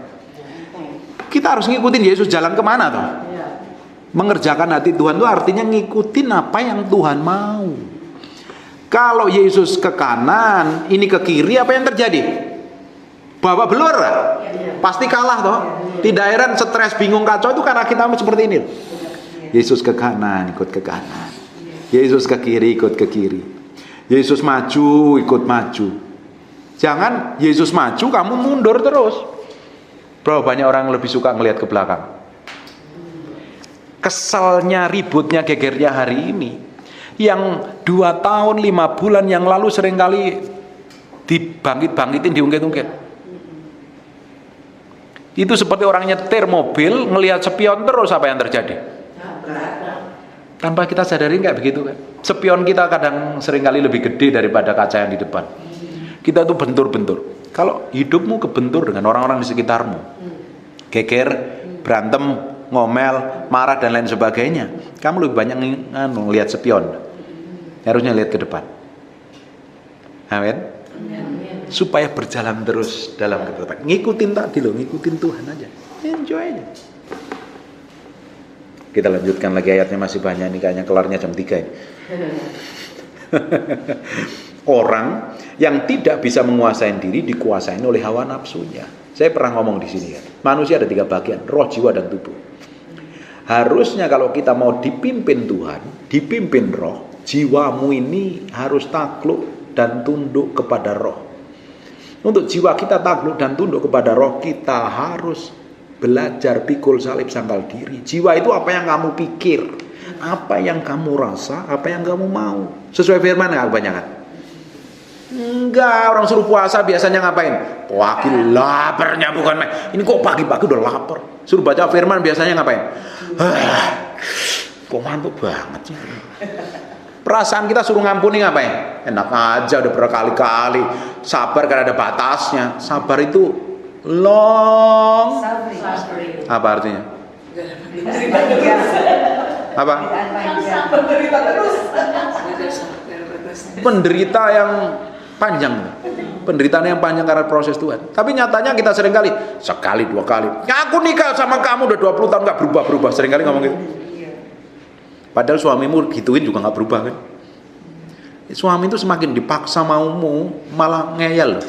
Kita harus ngikutin Yesus jalan kemana toh? Mengerjakan hati Tuhan itu artinya ngikutin apa yang Tuhan mau. Kalau Yesus ke kanan, ini ke kiri, apa yang terjadi? Babak belur, pasti kalah toh. Tidak heran stres, bingung, kacau itu karena kita seperti ini. Yesus ke kanan, ikut ke kanan. Yesus ke kiri, ikut ke kiri. Yesus maju, ikut maju. Jangan Yesus maju, kamu mundur terus. Berapa banyak orang lebih suka ngelihat ke belakang. Keselnya, ributnya, gegernya hari ini, yang 2 tahun 5 bulan yang lalu seringkali dibangkit-bangkitin, diungkit-ungkit. Itu seperti orang nyetir mobil, ngelihat spion terus, apa yang terjadi? Tanpa kita sadari nggak begitu kan? Spion kita kadang seringkali lebih gede daripada kaca yang di depan. Kita tuh bentur-bentur. Kalau hidupmu kebentur dengan orang-orang di sekitarmu, geger, berantem, ngomel, marah dan lain sebagainya, kamu lebih banyak ngelihat spion. Harusnya lihat ke depan. Amin. Supaya berjalan terus dalam kehidupan. Ngikutin tadi loh, ngikutin Tuhan aja. Enjoy aja. Kita lanjutkan lagi ayatnya, masih banyak nih, kayaknya kelarnya jam 3 ini. Orang yang tidak bisa menguasai diri dikuasai oleh hawa nafsunya. Saya pernah ngomong di sini kan, manusia ada 3 bagian, roh, jiwa, dan tubuh. Harusnya kalau kita mau dipimpin Tuhan, dipimpin roh, jiwamu ini harus takluk dan tunduk kepada roh. Untuk jiwa kita takluk dan tunduk kepada roh, kita harus belajar pikul salib sangkal diri. Jiwa itu apa yang kamu pikir, apa yang kamu rasa, apa yang kamu mau. Sesuai firman nggak kebanyakan? Enggak, orang suruh puasa biasanya ngapain? Pagi laparnya bukan main. Ini kok pagi-pagi udah lapar. Suruh baca firman biasanya ngapain? Kok ngantuk banget sih. Perasaan kita suruh ngampuni ngapain? Enak aja, udah berkali-kali. Sabar kan ada batasnya. Sabar itu long. Apa artinya? Apa? Penderita yang panjang. Penderitaan yang panjang karena proses Tuhan. Tapi nyatanya kita seringkali, sekali 2 kali, aku nikah sama kamu udah 20 tahun gak berubah-berubah. Seringkali ngomong gitu. Padahal suamimu gituin juga gak berubah kan. Suami itu semakin dipaksa maumu malah ngeyel.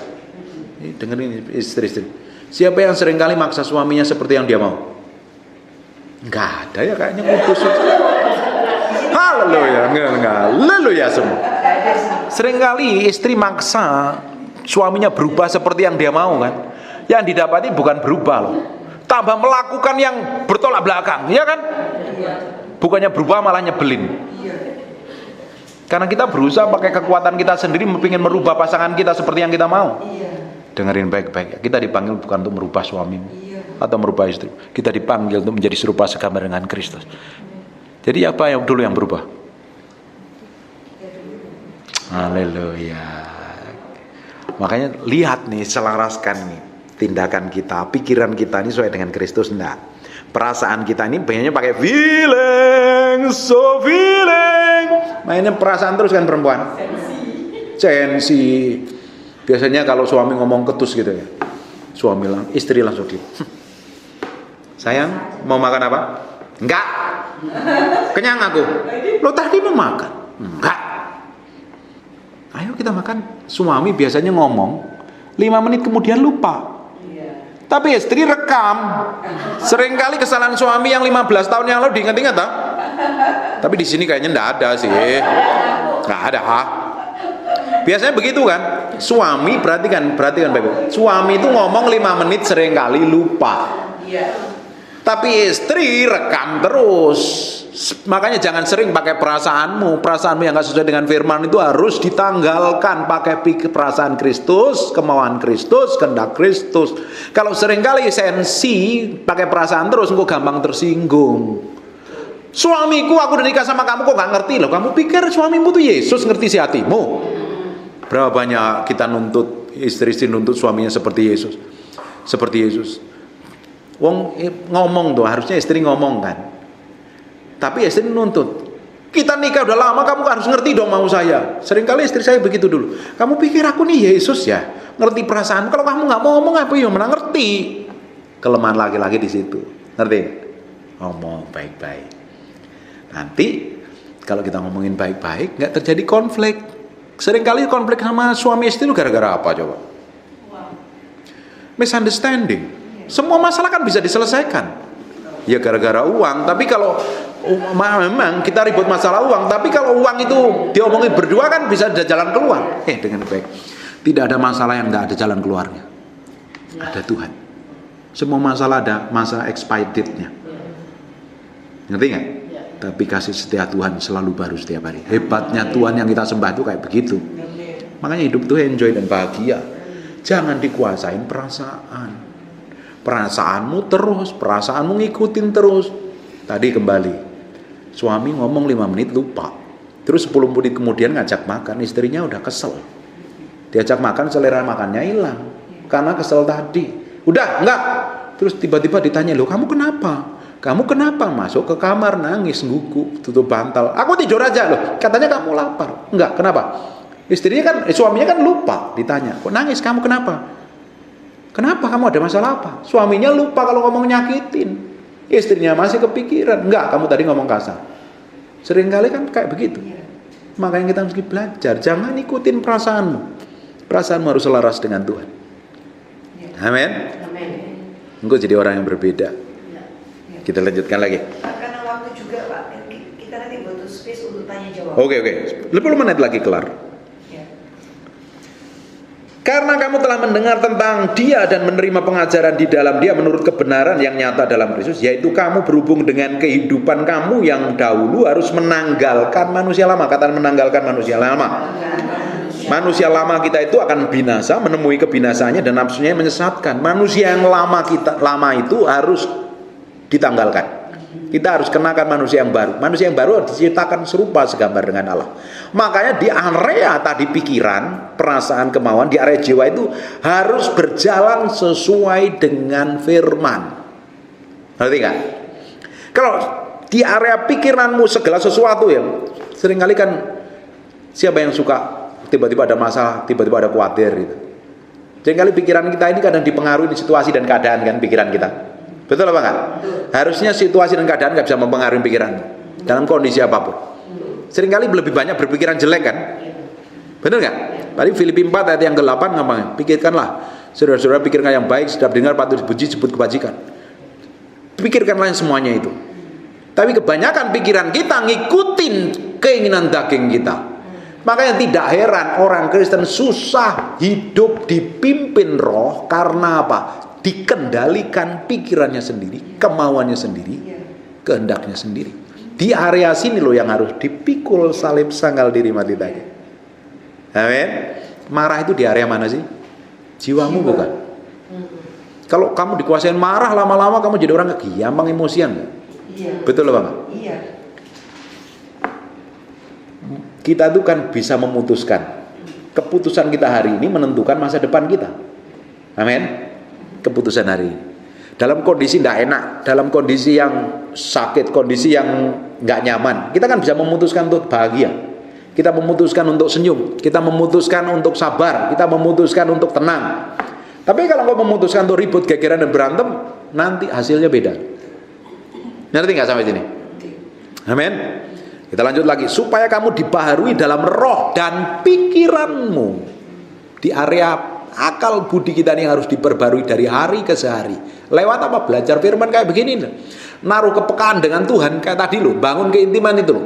Dengerin istri-istri. Siapa yang seringkali maksa suaminya seperti yang dia mau? Enggak ada ya, kayaknya kudus. Haleluya, enggak. Haleluya semua. Seringkali istri maksa suaminya berubah seperti yang dia mau kan. Yang didapati bukan berubah loh, tambah melakukan yang bertolak belakang, ya kan? Bukannya berubah malah nyebelin. Karena kita berusaha pakai kekuatan kita sendiri ingin merubah pasangan kita seperti yang kita mau. Dengerin baik-baik, kita dipanggil bukan untuk merubah suamimu atau merubah istri. Kita dipanggil untuk menjadi serupa segambar dengan Kristus. Jadi apa yang dulu yang berubah? Haleluya. Makanya lihat nih, selaraskan nih tindakan kita, pikiran kita ini sesuai dengan Kristus enggak? Perasaan kita ini banyak pakai feeling, so feeling. Mainnya perasaan terus kan perempuan. Sensi. Biasanya kalau suami ngomong ketus gitu ya, istri langsung diam. Sayang, mau makan apa? Enggak. Kenyang aku. Lo tadi mau makan? Enggak. Ayo kita makan. Suami biasanya ngomong 5 menit kemudian lupa. Tapi istri rekam. Seringkali kesalahan suami yang 15 tahun yang lalu diingat-ingat tak? Tapi di sini kayaknya enggak ada sih. Enggak ada. Biasanya begitu kan? Suami perhatikan baik-baik. Suami itu ngomong 5 menit seringkali lupa. Tapi istri rekam terus. Makanya jangan sering pakai perasaanmu yang gak sesuai dengan firman itu harus ditanggalkan. Pakai perasaan Kristus, kemauan Kristus, kehendak Kristus. Kalau seringkali sensi pakai perasaan terus, engkau gampang tersinggung. Suamiku, aku udah nikah sama kamu kok gak ngerti loh. Kamu pikir suamimu tuh Yesus ngerti si hatimu? Berapa banyak kita nuntut, istri-istri nuntut suaminya seperti Yesus. Seperti Yesus. Wong ngomong tuh, harusnya istri ngomong kan. Tapi istri nuntut. Kita nikah udah lama, kamu harus ngerti dong mau saya. Seringkali istri saya begitu dulu. Kamu pikir aku nih Yesus ya? Ngerti perasaan. Kalau kamu nggak mau ngomong apa ya mana ngerti. Kelemahan laki-laki di situ. Ngerti? Ngomong baik-baik. Nanti kalau kita ngomongin baik-baik, nggak terjadi konflik. Seringkali konflik sama suami istri itu gara-gara apa coba? Misunderstanding. Semua masalah kan bisa diselesaikan. Ya gara-gara uang. Tapi kalau memang kita ribut masalah uang, tapi kalau uang itu diomongin berdua kan bisa ada jalan keluar. Dengan baik. Tidak ada masalah yang nggak ada jalan keluarnya. Ada Tuhan. Semua masalah ada masa expired date-nya. Ngerti nggak? Tapi kasih setia Tuhan selalu baru setiap hari. Hebatnya Tuhan yang kita sembah itu kayak begitu. Makanya hidup itu enjoy dan bahagia. Jangan dikuasain perasaan. Perasaanmu terus, perasaanmu ngikutin terus. Tadi kembali, suami ngomong 5 menit lupa. Terus 10 menit kemudian ngajak makan, istrinya udah kesel. Diajak makan, selera makannya hilang. Karena kesel tadi. Udah, enggak. Terus tiba-tiba ditanya, loh kamu kenapa? Kamu kenapa? Masuk ke kamar nangis, nggugu, tutup bantal. Aku tidur aja loh. Katanya kamu lapar. Enggak, kenapa? Istrinya kan, suaminya kan lupa. Ditanya, kok nangis? Kamu kenapa? Kenapa? Kamu ada masalah apa? Suaminya lupa kalau ngomong nyakitin. Istrinya masih kepikiran. Enggak, kamu tadi ngomong kasar. Seringkali kan kayak begitu. Makanya kita mesti belajar. Jangan ikutin perasaanmu. Perasaanmu harus selaras dengan Tuhan. Amin. Engkau jadi orang yang berbeda. Kita lanjutkan lagi. Karena waktu juga Pak, kita nanti butuh space untuk tanya jawab. Oke. 10 menit lagi kelar. Karena kamu telah mendengar tentang dia dan menerima pengajaran di dalam dia menurut kebenaran yang nyata dalam Kristus, yaitu kamu berhubung dengan kehidupan kamu yang dahulu harus menanggalkan manusia lama. Kata menanggalkan manusia lama. Manusia lama kita itu akan binasa, menemui kebinasaannya dan nafsunya menyesatkan. Manusia yang lama itu harus ditanggalkan. Kita harus kenakan manusia yang baru. Manusia yang baru diciptakan serupa segambar dengan Allah. Makanya di area tadi pikiran, perasaan, kemauan, di area jiwa itu harus berjalan sesuai dengan firman. Ngerti gak? Kalau di area pikiranmu segala sesuatu ya, seringkali kan siapa yang suka tiba-tiba ada masalah, tiba-tiba ada khawatir gitu. Seringkali pikiran kita ini kadang dipengaruhi situasi dan keadaan kan pikiran kita. Betul apa enggak? Harusnya situasi dan keadaan enggak bisa mempengaruhi pikiran dalam kondisi apapun. Seringkali lebih banyak berpikiran jelek kan? Benar enggak? Tadi Filipi 4 ayat yang ke-8 ngapain? Pikirkanlah, saudara-saudara, pikirkan yang baik, sedap dengar, patut dipuji, sebut kebajikan. Pikirkanlah yang semuanya itu. Tapi kebanyakan pikiran kita ngikutin keinginan daging kita. Makanya tidak heran orang Kristen susah hidup dipimpin roh karena apa? Dikendalikan pikirannya sendiri, kemauannya sendiri, kehendaknya sendiri. Di area sini loh yang harus dipikul salib sangkal diri mati tadi. Amin. Marah itu di area mana sih? Jiwamu bukan? Kalau kamu dikuasain marah, lama-lama kamu jadi orang gampang emosian. Betul Bang? Iya. Kita itu kan bisa memutuskan. Keputusan kita hari ini menentukan masa depan kita. Amin. Keputusan hari ini. Dalam kondisi tidak enak, dalam kondisi yang sakit, kondisi yang nggak nyaman, kita kan bisa memutuskan untuk bahagia. Kita memutuskan untuk senyum, kita memutuskan untuk sabar, kita memutuskan untuk tenang. Tapi kalau kau memutuskan untuk ribut, gegeran dan berantem, nanti hasilnya beda. Ngerti nggak sampai sini? Amin. Kita lanjut lagi. Supaya kamu dibaharui dalam roh dan pikiranmu. Di area akal budi kita ini harus diperbarui dari hari ke sehari. Lewat apa? Belajar firman kayak begini. Naruh kepekaan dengan Tuhan kayak tadi loh. Bangun keintiman itu loh.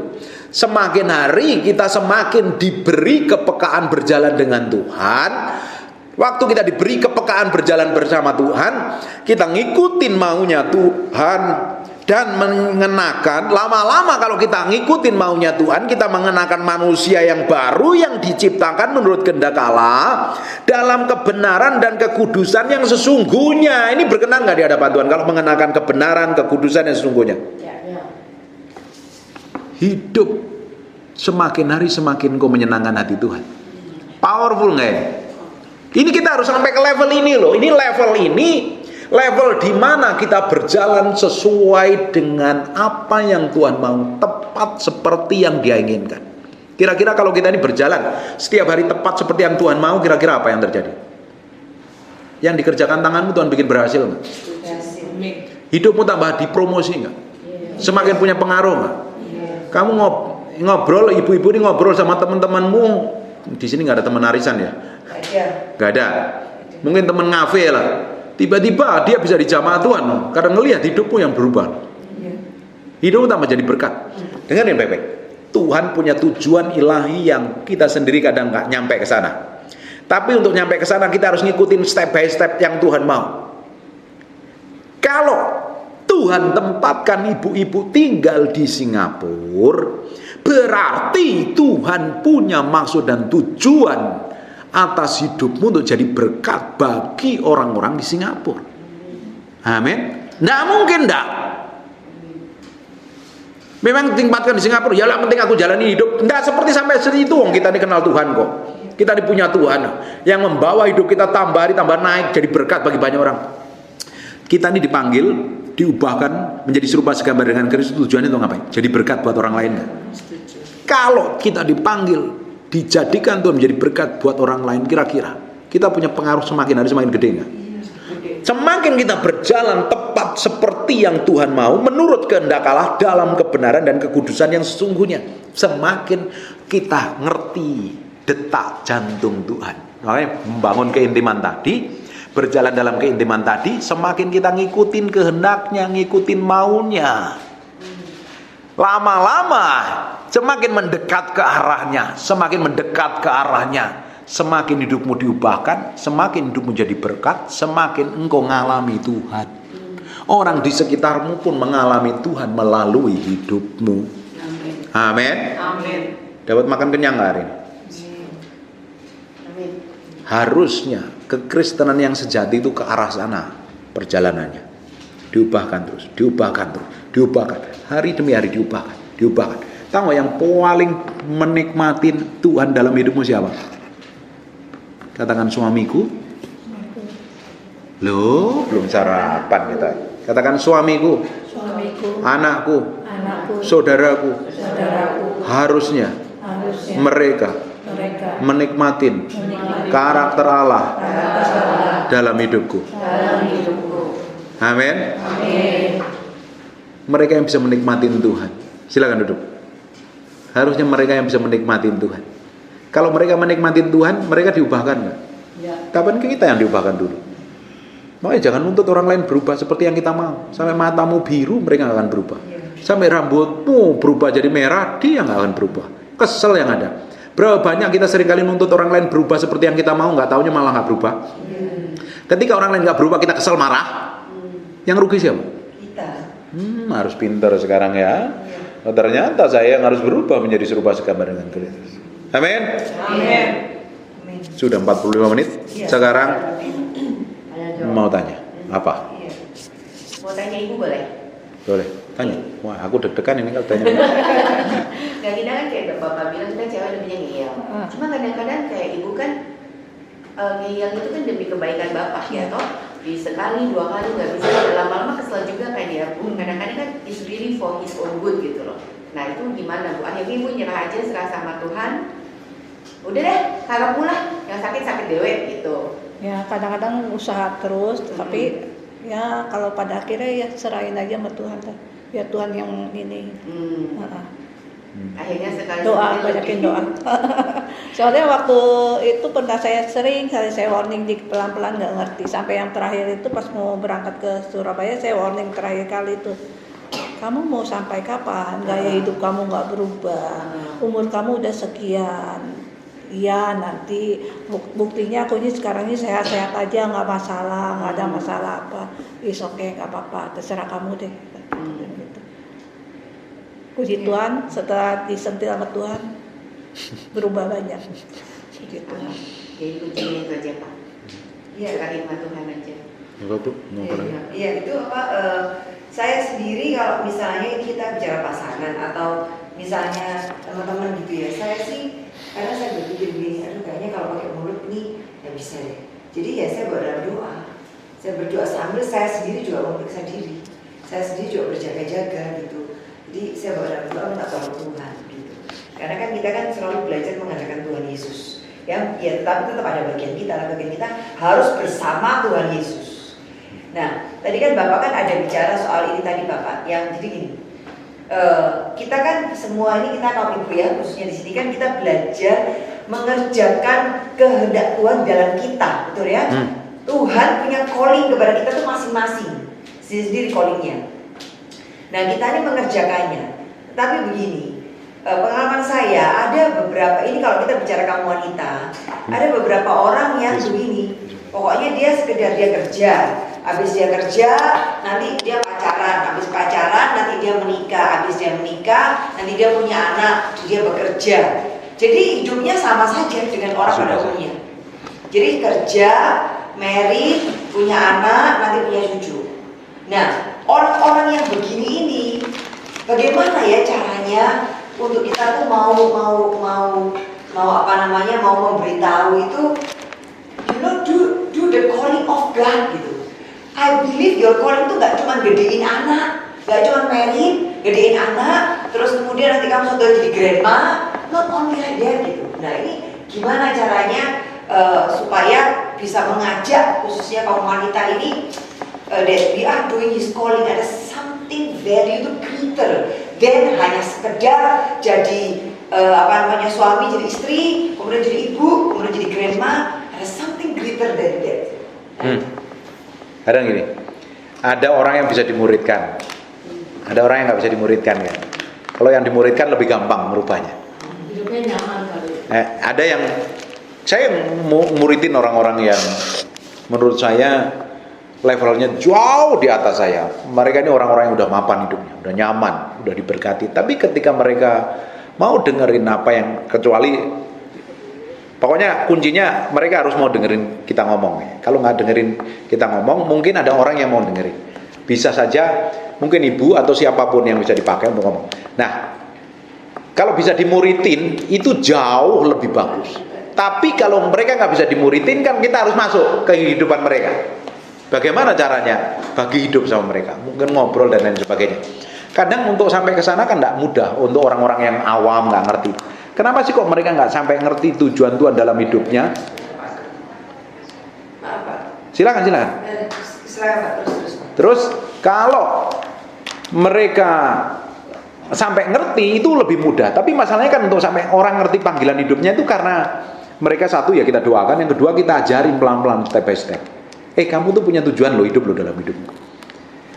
Semakin hari kita semakin diberi kepekaan berjalan dengan Tuhan. Waktu kita diberi kepekaan berjalan bersama Tuhan, kita ngikutin maunya Tuhan dan mengenakan, lama-lama kalau kita ngikutin maunya Tuhan, kita mengenakan manusia yang baru yang diciptakan menurut kehendak Allah dalam kebenaran dan kekudusan yang sesungguhnya. Ini berkenan gak di hadapan Tuhan kalau mengenakan kebenaran, kekudusan yang sesungguhnya? Hidup semakin hari semakin kau menyenangkan hati Tuhan. Powerful gak ya? Ini kita harus sampai ke level ini loh. Ini level di mana kita berjalan sesuai dengan apa yang Tuhan mau, tepat seperti yang Dia inginkan. Kira-kira kalau kita ini berjalan setiap hari tepat seperti yang Tuhan mau, kira-kira apa yang terjadi? Yang dikerjakan tanganmu Tuhan bikin berhasil nggak? Hidupmu tambah dipromosi nggak? Semakin punya pengaruh nggak? Kamu ngobrol, ibu-ibu ini ngobrol sama teman-temanmu. Di sini nggak ada teman arisan ya? Nggak ada. Mungkin teman ngafe lah. Tiba-tiba dia bisa di jamaah Tuhan karena ngelihat hidupmu yang berubah. Hidupmu tambah jadi berkat. Dengarin baik-baik. Tuhan punya tujuan ilahi yang kita sendiri kadang nggak nyampe ke sana. Tapi untuk nyampe ke sana kita harus ngikutin step by step yang Tuhan mau. Kalau Tuhan tempatkan ibu-ibu tinggal di Singapura, berarti Tuhan punya maksud dan tujuan atas hidupmu untuk jadi berkat bagi orang-orang di Singapura. Amin. Nggak mungkin nggak. Memang tempatkan di Singapura, ya lah penting aku jalani hidup. Nggak seperti sampai situ. Kita ini kenal Tuhan kok. Kita ini punya Tuhan yang membawa hidup kita tambah hari tambah naik jadi berkat bagi banyak orang. Kita ini dipanggil, diubahkan menjadi serupa segambar dengan Kristus. Tujuannya itu ngapain? Jadi berkat buat orang lain. Kalau kita dipanggil, dijadikan Tuhan menjadi berkat buat orang lain, kira-kira kita punya pengaruh semakin hari semakin gede nggak? semakin kita berjalan tepat seperti yang Tuhan mau, menurut kehendak Allah dalam kebenaran dan kekudusan yang sesungguhnya, semakin kita ngerti detak jantung Tuhan. Makanya membangun keintiman tadi, berjalan dalam keintiman tadi, semakin kita ngikutin kehendaknya, ngikutin maunya. Lama-lama semakin mendekat ke arahnya, semakin mendekat ke arahnya, semakin hidupmu diubahkan, semakin hidupmu jadi berkat, semakin engkau mengalami Tuhan. Orang di sekitarmu pun mengalami Tuhan melalui hidupmu. Amin. Amin. Dapat makan kenyang nggak hari ini? Amin. Harusnya kekristenan yang sejati itu ke arah sana perjalanannya. Diubahkan terus, diubahkan terus, diubahkan. Hari demi hari diubahkan, diubahkan. Tahu nggak yang paling menikmatin Tuhan dalam hidupmu siapa? Katakan suamiku. Loh, belum sarapan kita. Katakan suamiku, anakku, saudaraku. Harusnya mereka menikmatin karakter Allah dalam hidupku. Amin. Mereka yang bisa menikmatin Tuhan. Silakan duduk. Harusnya mereka yang bisa menikmatin Tuhan. Kalau mereka menikmatin Tuhan, mereka diubahkan nggak? Kapan kita yang diubahkan dulu? Makanya jangan nuntut orang lain berubah seperti yang kita mau. Sampai matamu biru, mereka nggak akan berubah. Sampai rambutmu berubah jadi merah, dia nggak akan berubah. Kesel yang ada. Berapa banyak kita seringkali nuntut orang lain berubah seperti yang kita mau, nggak taunya malah nggak berubah. Ketika orang lain nggak berubah, kita kesel marah. Yang rugi siapa? Kita. Harus pintar sekarang ya. Oh, ternyata saya yang harus berubah menjadi serupa segambar dengan Kristus. Amin. Amin. Sudah 45 menit. Sekarang mau tanya apa? Iya. Mau tanya ibu boleh? Boleh. Tanya. Wah, aku deg-degan ini kalau tanya. Gak kita kan kayak bapak bilang kita cewek lebihnya ngeyel. Cuma kadang-kadang kayak ibu kan ngeyel itu kan demi kebaikan bapak ya toh. Di sekali dua kali nggak bisa, lama-lama kesel juga kayak dia bu. Kadang-kadang kan is really for his own good gitu loh. Nah itu gimana bu? Akhirnya ibu nyerah aja, serah sama Tuhan. Udah deh, kalau pulang yang sakit dewe gitu. Ya kadang-kadang usaha terus, tapi ya kalau pada akhirnya ya serahin aja sama Tuhan. Ya Tuhan yang ini. Akhirnya sekali Doa, banyakin doa. Soalnya waktu itu pernah saya warning di pelan-pelan nggak ngerti. Sampai yang terakhir itu pas mau berangkat ke Surabaya, saya warning terakhir kali itu. Kamu mau sampai kapan? Gaya hidup kamu nggak berubah. Umur kamu udah sekian. Iya nanti buktinya aku ini sekarang ini sehat-sehat aja, nggak masalah, nggak ada masalah apa. Is okay, nggak apa-apa, terserah kamu deh. Gitu. Puji Tuhan, setelah disentil sama Tuhan berubah banyak. Puji Tuhan. Jadi kuncinya itu aja Pak. Iya, serahin sama Tuhan aja. Iya itu apa? Saya sendiri kalau misalnya kita bicara pasangan atau misalnya teman-teman gitu ya, saya sih karena saya berpikir begini, aduh kayaknya kalau pakai mulut nih nggak bisa deh. Jadi ya saya berdoa. Saya berdoa sambil saya sendiri juga memeriksa diri. Saya sendiri juga berjaga-jaga gitu. Jadi saya berdoa minta tolong Tuhan gitu. Karena kan kita kan selalu belajar mengandalkan Tuhan Yesus. Ya tetapi tetap ada bagian kita. Bagian kita harus bersama Tuhan Yesus. Nah, tadi kan Bapak kan ada bicara soal ini tadi Bapak, yang jadi gini. Kita kan semua ini kita kaum ibu ya, khususnya di sini kan kita belajar mengerjakan kehendak Tuhan dalam kita, betul ya? Tuhan punya calling kepada kita tuh masing-masing, sendiri callingnya. Nah kita ini mengerjakannya. Tapi begini, pengalaman saya ada beberapa, ini kalau kita bicara kaum wanita, ada beberapa orang yang begini, pokoknya dia sekedar dia kerja. Habis dia kerja, nanti dia pacaran. Habis pacaran, nanti dia menikah. Habis dia menikah, nanti dia punya anak. Dia bekerja. Jadi hidupnya sama saja dengan orang pada umumnya. Jadi kerja, married, punya anak, nanti punya cucu. Nah, orang-orang yang begini ini, bagaimana ya caranya untuk kita tuh mau memberitahu itu, you know, do the calling of God gitu. I believe your calling itu gak cuma gedein anak, gak cuma married, gedein anak, terus kemudian nanti kamu sudah jadi grandma, not only like that gitu. Nah ini gimana caranya supaya bisa mengajak khususnya khususnya kaum wanita ini, that we are doing His calling, ada something value itu greater than hanya sekedar jadi suami, jadi istri, kemudian jadi ibu, kemudian jadi grandma. Ada something greater than that. Kadang gini, ada orang yang bisa dimuridkan, ada orang yang nggak bisa dimuridkan kan. Kalau yang dimuridkan lebih gampang merubahnya. Hidupnya nyaman kali. Ada yang saya muridin orang-orang yang menurut saya levelnya jauh di atas saya. Mereka ini orang-orang yang udah mapan hidupnya, udah nyaman, udah diberkati. Tapi ketika mereka mau dengerin apa yang, kecuali pokoknya kuncinya mereka harus mau dengerin kita ngomong. Kalau nggak dengerin kita ngomong, mungkin ada orang yang mau dengerin. Bisa saja mungkin ibu atau siapapun yang bisa dipakai untuk ngomong. Nah, kalau bisa dimuridin itu jauh lebih bagus. Tapi kalau mereka nggak bisa dimuridin, kan kita harus masuk ke kehidupan mereka. Bagaimana caranya? Bagi hidup sama mereka, mungkin ngobrol dan lain sebagainya. Kadang untuk sampai ke sana kan nggak mudah untuk orang-orang yang awam, nggak ngerti. Kenapa sih kok mereka nggak sampai ngerti tujuan Tuhan dalam hidupnya? Silakan. Terus kalau mereka sampai ngerti itu lebih mudah. Tapi masalahnya kan untuk sampai orang ngerti panggilan hidupnya itu karena mereka satu ya kita doakan, yang kedua kita ajarin pelan-pelan step by step. Kamu tuh punya tujuan loh, hidup lo dalam hidupmu.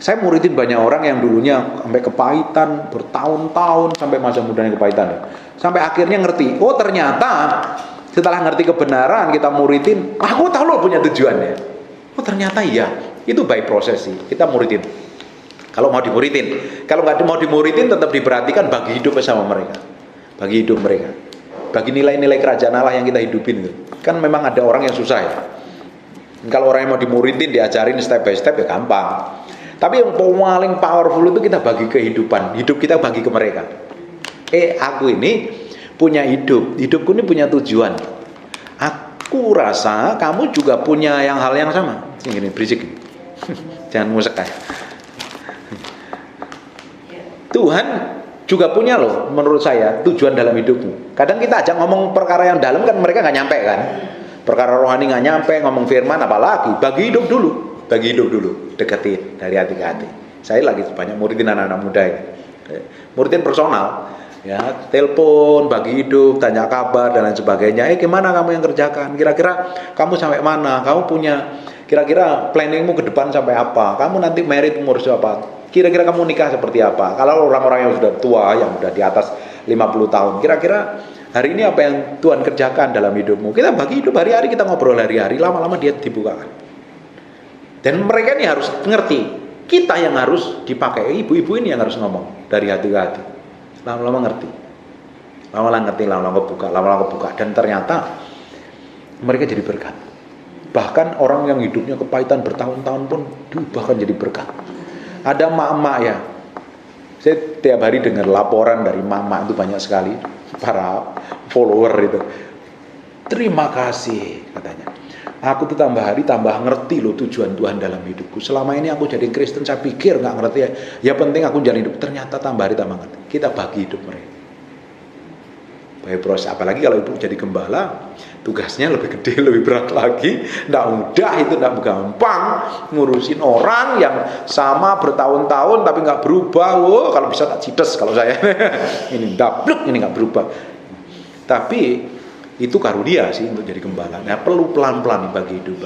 Saya muridin banyak orang yang dulunya sampai kepahitan bertahun-tahun, sampai masa mudanya kepahitan, sampai akhirnya ngerti. Oh ternyata setelah ngerti kebenaran kita muridin, aku tahu lo punya tujuannya. Oh ternyata iya, itu by proses sih. Kita muridin. Kalau mau dimuridin, kalau nggak mau dimuridin tetap diperhatikan bagi hidup sama mereka, bagi hidup mereka, bagi nilai-nilai kerajaan Allah yang kita hidupin itu. Kan memang ada orang yang susah ya. Kalau orang yang mau dimuridin, diajarin step by step ya gampang. Tapi yang paling powerful itu kita bagi kehidupan, hidup kita bagi ke mereka. Aku ini punya hidupku ini punya tujuan. Aku rasa kamu juga punya hal yang sama. Gini, berisik. Jangan musik aja. Tuhan juga punya loh, menurut saya, tujuan dalam hidupmu. Kadang kita ajak ngomong perkara yang dalam kan mereka nggak nyampe kan. Perkara rohani nggak nyampe, ngomong firman apalagi. Bagi hidup dulu, deketin dari hati ke hati. Saya lagi banyak muridin anak-anak muda ini. Muridin personal, ya, telepon, bagi hidup, tanya kabar dan lain sebagainya. Gimana kamu yang kerjakan? Kira-kira kamu sampai mana? Kamu punya kira-kira planningmu ke depan sampai apa? Kamu nanti married umur berapa? Kira-kira kamu nikah seperti apa? Kalau orang-orang yang sudah tua, yang sudah di atas 50 tahun, kira-kira hari ini apa yang Tuhan kerjakan dalam hidupmu? Kita bagi hidup hari-hari, kita ngobrol hari-hari, lama-lama dia dibukakan. Dan mereka ini harus ngerti, kita yang harus dipakai, ibu-ibu ini yang harus ngomong dari hati ke hati. Lama-lama ngerti, lama-lama kebuka, dan ternyata mereka jadi berkat. Bahkan orang yang hidupnya kepahitan bertahun-tahun pun diubahkan jadi berkat. Ada emak-emak ya, saya tiap hari dengar laporan dari emak-emak itu banyak sekali, para follower itu. Terima kasih katanya. Aku tuh tambah hari tambah ngerti loh tujuan Tuhan dalam hidupku. Selama ini aku jadi Kristen saya pikir nggak ngerti ya. Ya penting aku jalan hidup. Ternyata tambah hari tambah ngerti. Kita bagi hidup mereka. Baik proses. Apalagi kalau ibu jadi gembala, tugasnya lebih gede, lebih berat lagi. Nggak mudah itu, nggak gampang ngurusin orang yang sama bertahun-tahun tapi nggak berubah. Wow, kalau bisa tak cides kalau saya. Ini dablek, ini nggak berubah. Tapi itu karunia sih untuk jadi gembala. Nah, perlu pelan-pelan bagi hidup,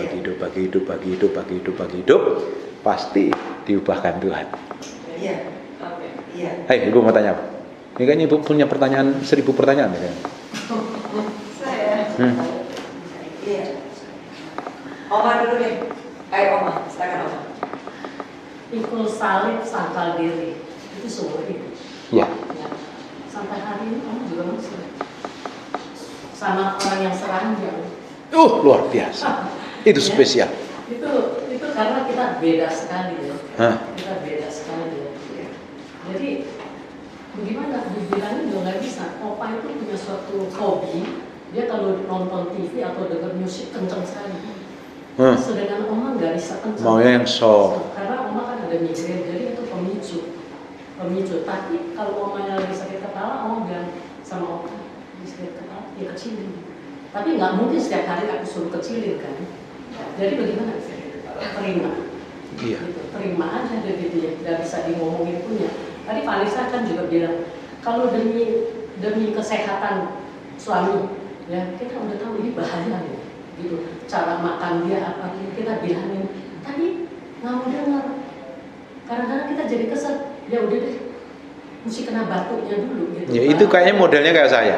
pasti diubahkan Tuhan. Iya. Iya. Hai, ibu mau tanya apa? Ini kayaknya ibu punya pertanyaan 1000 pertanyaan ya. Saya. Iya. Oma dulu deh. Oma, silakan Oma. Ikut salib sangkal diri itu seumur hidup. Ya. Sampai hari ini Oma juga masih sama orang yang seranjang. Luar biasa. Itu spesial. Itu karena kita beda sekali ya. Kita beda sekali ya. Jadi bagaimana dibilangin juga nggak bisa. Opa itu punya suatu hobi. Dia kalau nonton TV atau dengar musik kenceng sekali. Sedangkan Oma nggak bisa kenceng. Maunya yang soft. Karena Oma kan ada migrain, jadi itu pemicu. Tapi kalau Oma yang lagi sakit kepala, Oma bilang sama Opa, sakit kepala ya kecilin. Tapi nggak mungkin setiap hari aku suruh kecilin kan. Jadi bagaimana? terima. Iya. Gitu. Terima aja gitu ya, nggak bisa dimomongin punya. Tadi Pak Alisa kan juga bilang, kalau demi kesehatan suami, ya kita udah tahu ini bahaya ya, gitu. Cara makan dia apa kita bilangin, tadi nggak mau dengar. Kadang-kadang kita jadi kesel, ya udah deh, mesti kena batunya dulu gitu. Ya itu kayaknya modelnya kayak saya.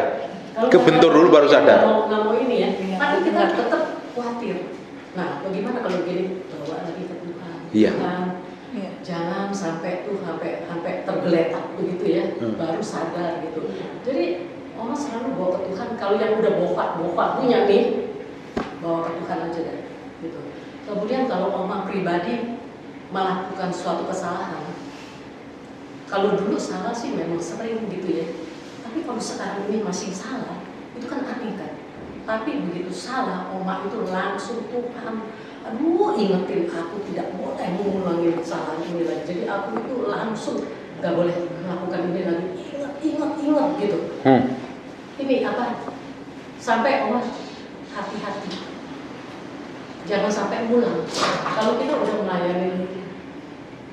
Kebentur dulu baru sadar. Nggak mau ini ya, tapi kita tetap khawatir. Nah, bagaimana kalau gini, bawa lagi ke Tuhan. Iya. Tuhan, jangan sampai tergeletak begitu ya, baru sadar gitu. Jadi Oma selalu bawa ke Tuhan. Kalau yang udah bofat punya nih, bawa ke Tuhan aja deh, gitu. Kemudian kalau Oma pribadi melakukan suatu kesalahan, kalau dulu salah sih memang sering gitu ya. Tapi kalau sekarang ini masih salah, itu kan aneh kan. Tapi begitu salah, Oma itu langsung Tuhan, aduh ingetin aku tidak boleh mengulangi kesalahan ini lagi. Jadi aku itu langsung gak boleh melakukan ini lagi. Ingat gitu. Ini apa? Sampai Oma hati-hati, jangan sampai ngulang. Kalau kita udah melayani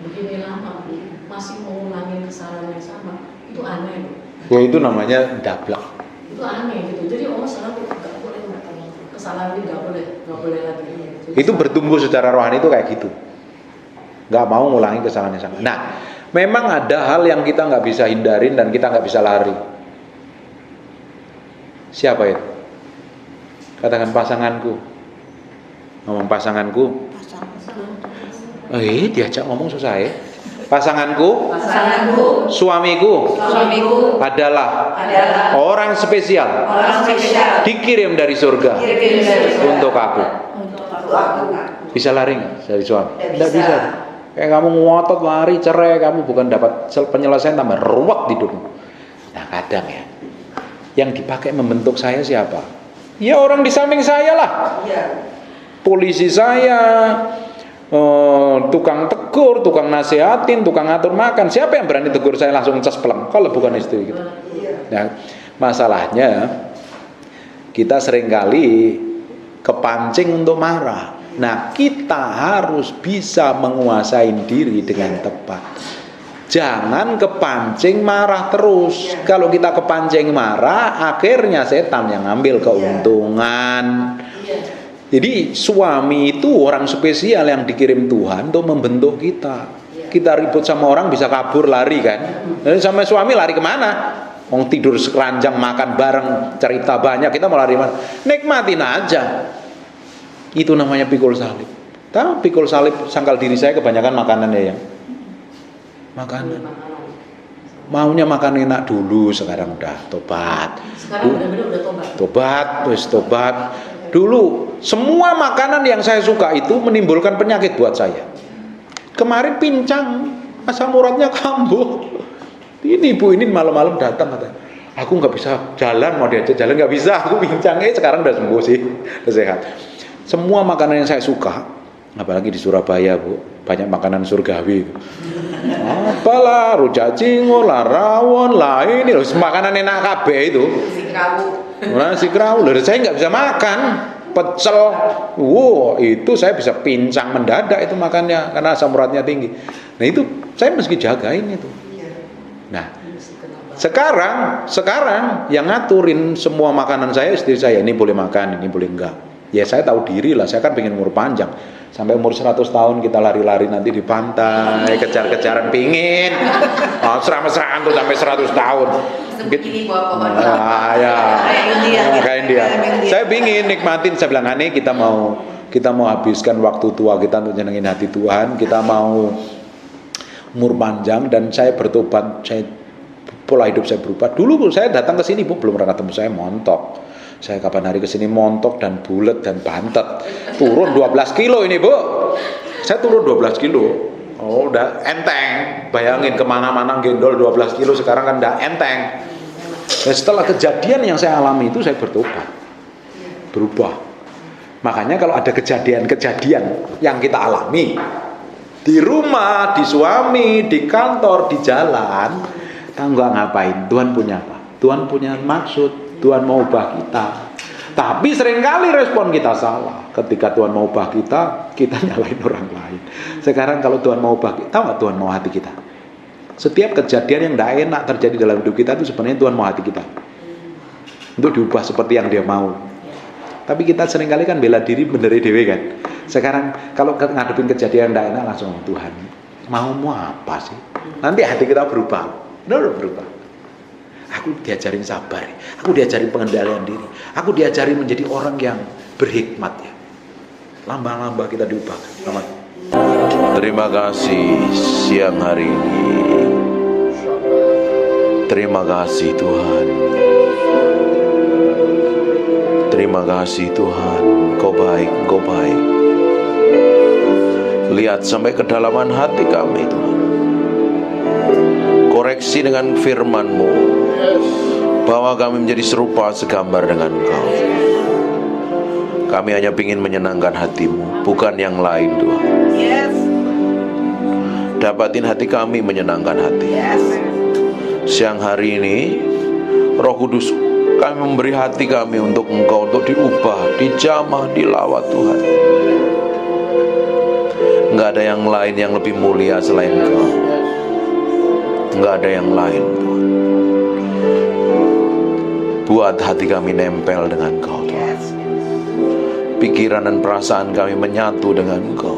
begini lama, masih mau ngulangin kesalahan yang sama, itu aneh. Ya itu namanya dablak. Itu aneh gitu. Jadi Oma selalu gak boleh kesalahan ini, gak boleh lagi. Jadi, Itu bertumbuh secara rohani itu kayak gitu. Gak mau ngulangi kesalahan yang sama. Nah, memang ada hal yang kita nggak bisa hindarin dan kita nggak bisa lari. Siapa itu? Katakan pasanganku. Ngomong pasanganku. Diajak ngomong susah ya. Pasanganku suamiku adalah orang spesial dikirim dari surga untuk aku. Bisa lari nggak dari suami? Tidak bisa. Kayak kamu ngotot lari cerai, kamu bukan dapat penyelesaian, tambah ruwet hidupmu. Nah kadang ya, yang dipakai membentuk saya siapa? Ya orang di samping saya lah. Polisi saya, tukang tegur, tukang nasihatin, tukang ngatur makan. Siapa yang berani tegur saya langsung cespleng? Kalau bukan istri gitu. Nah, masalahnya kita seringkali kepancing untuk marah. Nah, kita harus bisa menguasai diri dengan tepat. Jangan kepancing marah terus. Kalau kita kepancing marah, akhirnya setan yang ngambil keuntungan. Jadi suami itu orang spesial yang dikirim Tuhan untuk membentuk kita. Kita ribut sama orang bisa kabur lari kan. Jadi sama suami lari kemana? Mau tidur sekeranjang, makan bareng, cerita banyak, kita mau lari mana? Nikmatin aja. Itu namanya pikul salib. Tahu pikul salib sangkal diri saya kebanyakan makanan ya. Makanan. Maunya makan enak dulu, sekarang udah tobat. Sekarang benar-benar udah tobat. Tobat. Dulu semua makanan yang saya suka itu menimbulkan penyakit buat saya. Kemarin pincang, asam uratnya kambuh. Ini ibu ini malam-malam datang katanya, aku nggak bisa jalan, mau diajak jalan nggak bisa, aku pincang. Sekarang udah sembuh sih, udah sehat. Semua makanan yang saya suka, apalagi di Surabaya bu, banyak makanan surgawi. Apalah, rujak cingur, lah rawon, lah ini loh, makanan enak kabeh itu. Nasi kerawu, saya nggak bisa makan. Pecel, itu saya bisa pincang mendadak itu makannya karena asam uratnya tinggi. Nah itu saya mesti jagain itu. Nah sekarang yang ngaturin semua makanan saya istri saya, ini boleh makan, ini boleh enggak. Ya saya tahu diri lah, saya kan pengen umur panjang. Sampai umur 100 tahun kita lari-lari nanti di pantai, kejar-kejaran pingin. Mesra-mesraan tuh sampai 100 tahun. Begini buah pohon. Kayak India. Saya pingin nikmatin, saya bilang aneh kita mau habiskan waktu tua kita untuk nyenengin hati Tuhan, kita mau umur panjang dan saya bertobat, pola hidup saya berubah. Dulu saya datang ke sini Bu belum pernah ketemu saya montok. Saya kapan hari kesini montok dan bulet dan bantet. Turun 12 kilo ini Bu. Saya turun 12 kilo. Oh udah enteng. Bayangin kemana-mana gendol 12 kilo sekarang kan udah enteng. Dan setelah kejadian yang saya alami itu saya bertobat. Berubah. Makanya kalau ada kejadian-kejadian yang kita alami di rumah, di suami, di kantor, di jalan, kita nggak ngapain. Tuhan punya apa? Tuhan punya maksud. Tuhan mau ubah kita. Tapi seringkali respon kita salah. ketika Tuhan mau ubah kita, kita nyalain orang lain. Sekarang kalau Tuhan mau ubah kita, tahu nggak Tuhan mau hati kita? Setiap kejadian yang tidak enak terjadi dalam hidup kita itu sebenarnya Tuhan mau hati kita untuk diubah seperti yang Dia mau. Tapi kita seringkali kan bela diri bener dewe kan. Sekarang kalau ngadepin kejadian yang tidak enak langsung, Tuhan mau apa sih? Nanti hati kita berubah, berubah. Aku diajarin sabar, aku diajarin pengendalian diri, aku diajarin menjadi orang yang berhikmat ya. Lamba-lamba kita diubahkan. Amin. Terima kasih siang hari ini. Terima kasih Tuhan. Terima kasih Tuhan. Kau baik, Kau baik. Lihat sampai kedalaman hati kami Tuhan. Koreksi dengan firman-Mu, bahwa kami menjadi serupa segambar dengan Kau. Kami hanya ingin menyenangkan hati-Mu, bukan yang lain Tuhan. Dapatin hati kami menyenangkan hati. Siang hari ini Roh Kudus, kami memberi hati kami untuk Engkau, untuk diubah, dijamah, dilawat Tuhan. Enggak ada yang lain yang lebih mulia selain Engkau. Enggak ada yang lain Tuhan. Buat hati kami nempel dengan Engkau Tuhan. Pikiran dan perasaan kami menyatu dengan Engkau,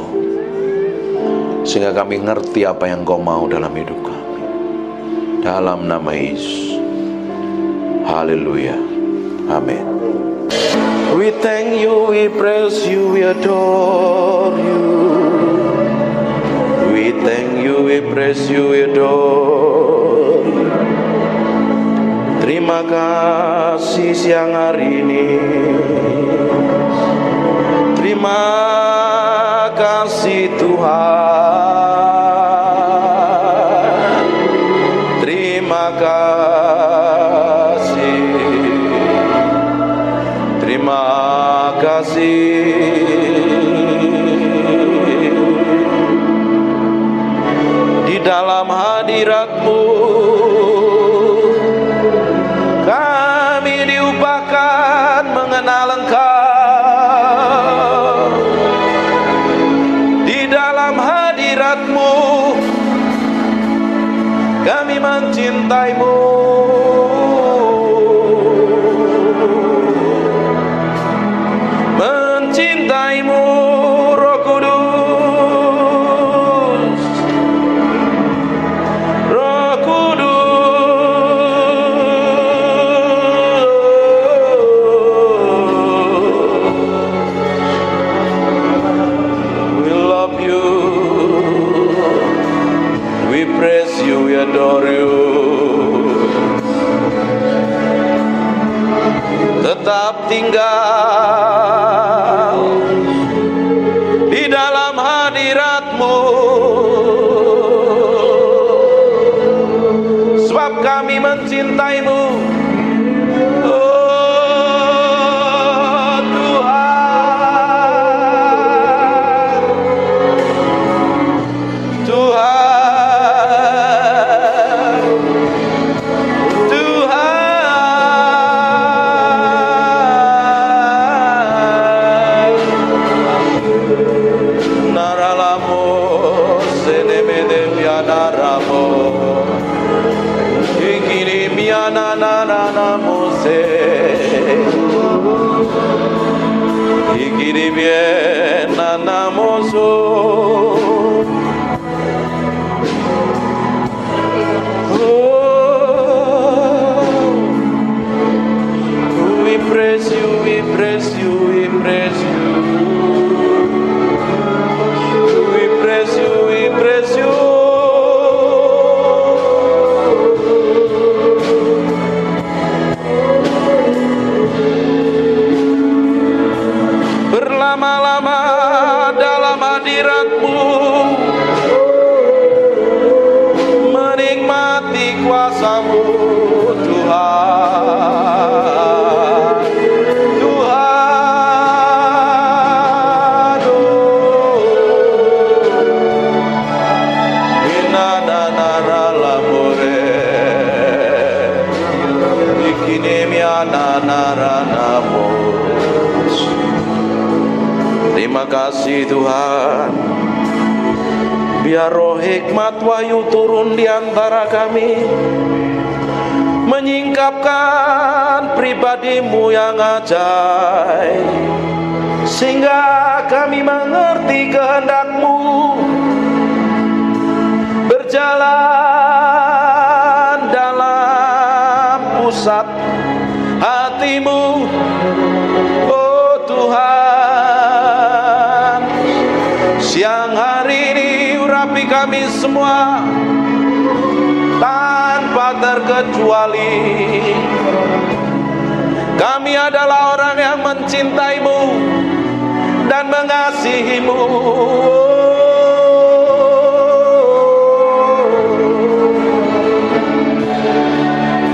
sehingga kami ngerti apa yang Kau mau dalam hidup kami. Dalam nama Yesus. Haleluya. Amin. We thank you, we praise you, we adore you. We thank you, we praise you, we adore you. Terima kasih siang hari ini. Terima kasih Tuhan. Terima kasih. Terima kasih. Di dalam hadirat-Mu kami diubahkan mengenal Engkau. Hadirat-Mu kami mencintai-Mu. Mencintai-Mu Roh Kudus. Roh Kudus. We love you. We praise you, we adore you. Tetap tinggal di dalam hadirat-Mu, sebab kami mencintai-Mu. We praise you, we praise you, we praise you. We praise you, we praise you. Berlama-lama dalam hadirat-Mu, kasih Tuhan, biar roh hikmat wahyu turun di antara kami, menyingkapkan pribadimu yang ajaib, sehingga kami mengerti kehendak-Mu, berjalan dalam pusat hati-Mu, oh Tuhan. Siang hari ini urapi kami semua tanpa terkecuali. Kami adalah orang yang mencintai-Mu dan mengasihi-Mu.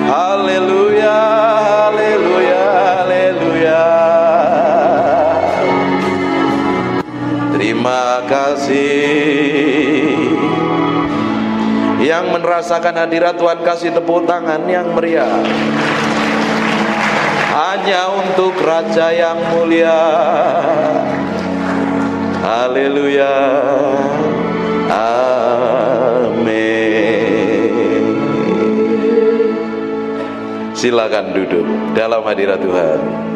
Haleluya, haleluya, haleluya. Terima kasih. Yang merasakan hadirat Tuhan kasih tepuk tangan yang meriah. Hanya untuk Raja yang mulia. Haleluya. Amin. Silakan duduk dalam hadirat Tuhan.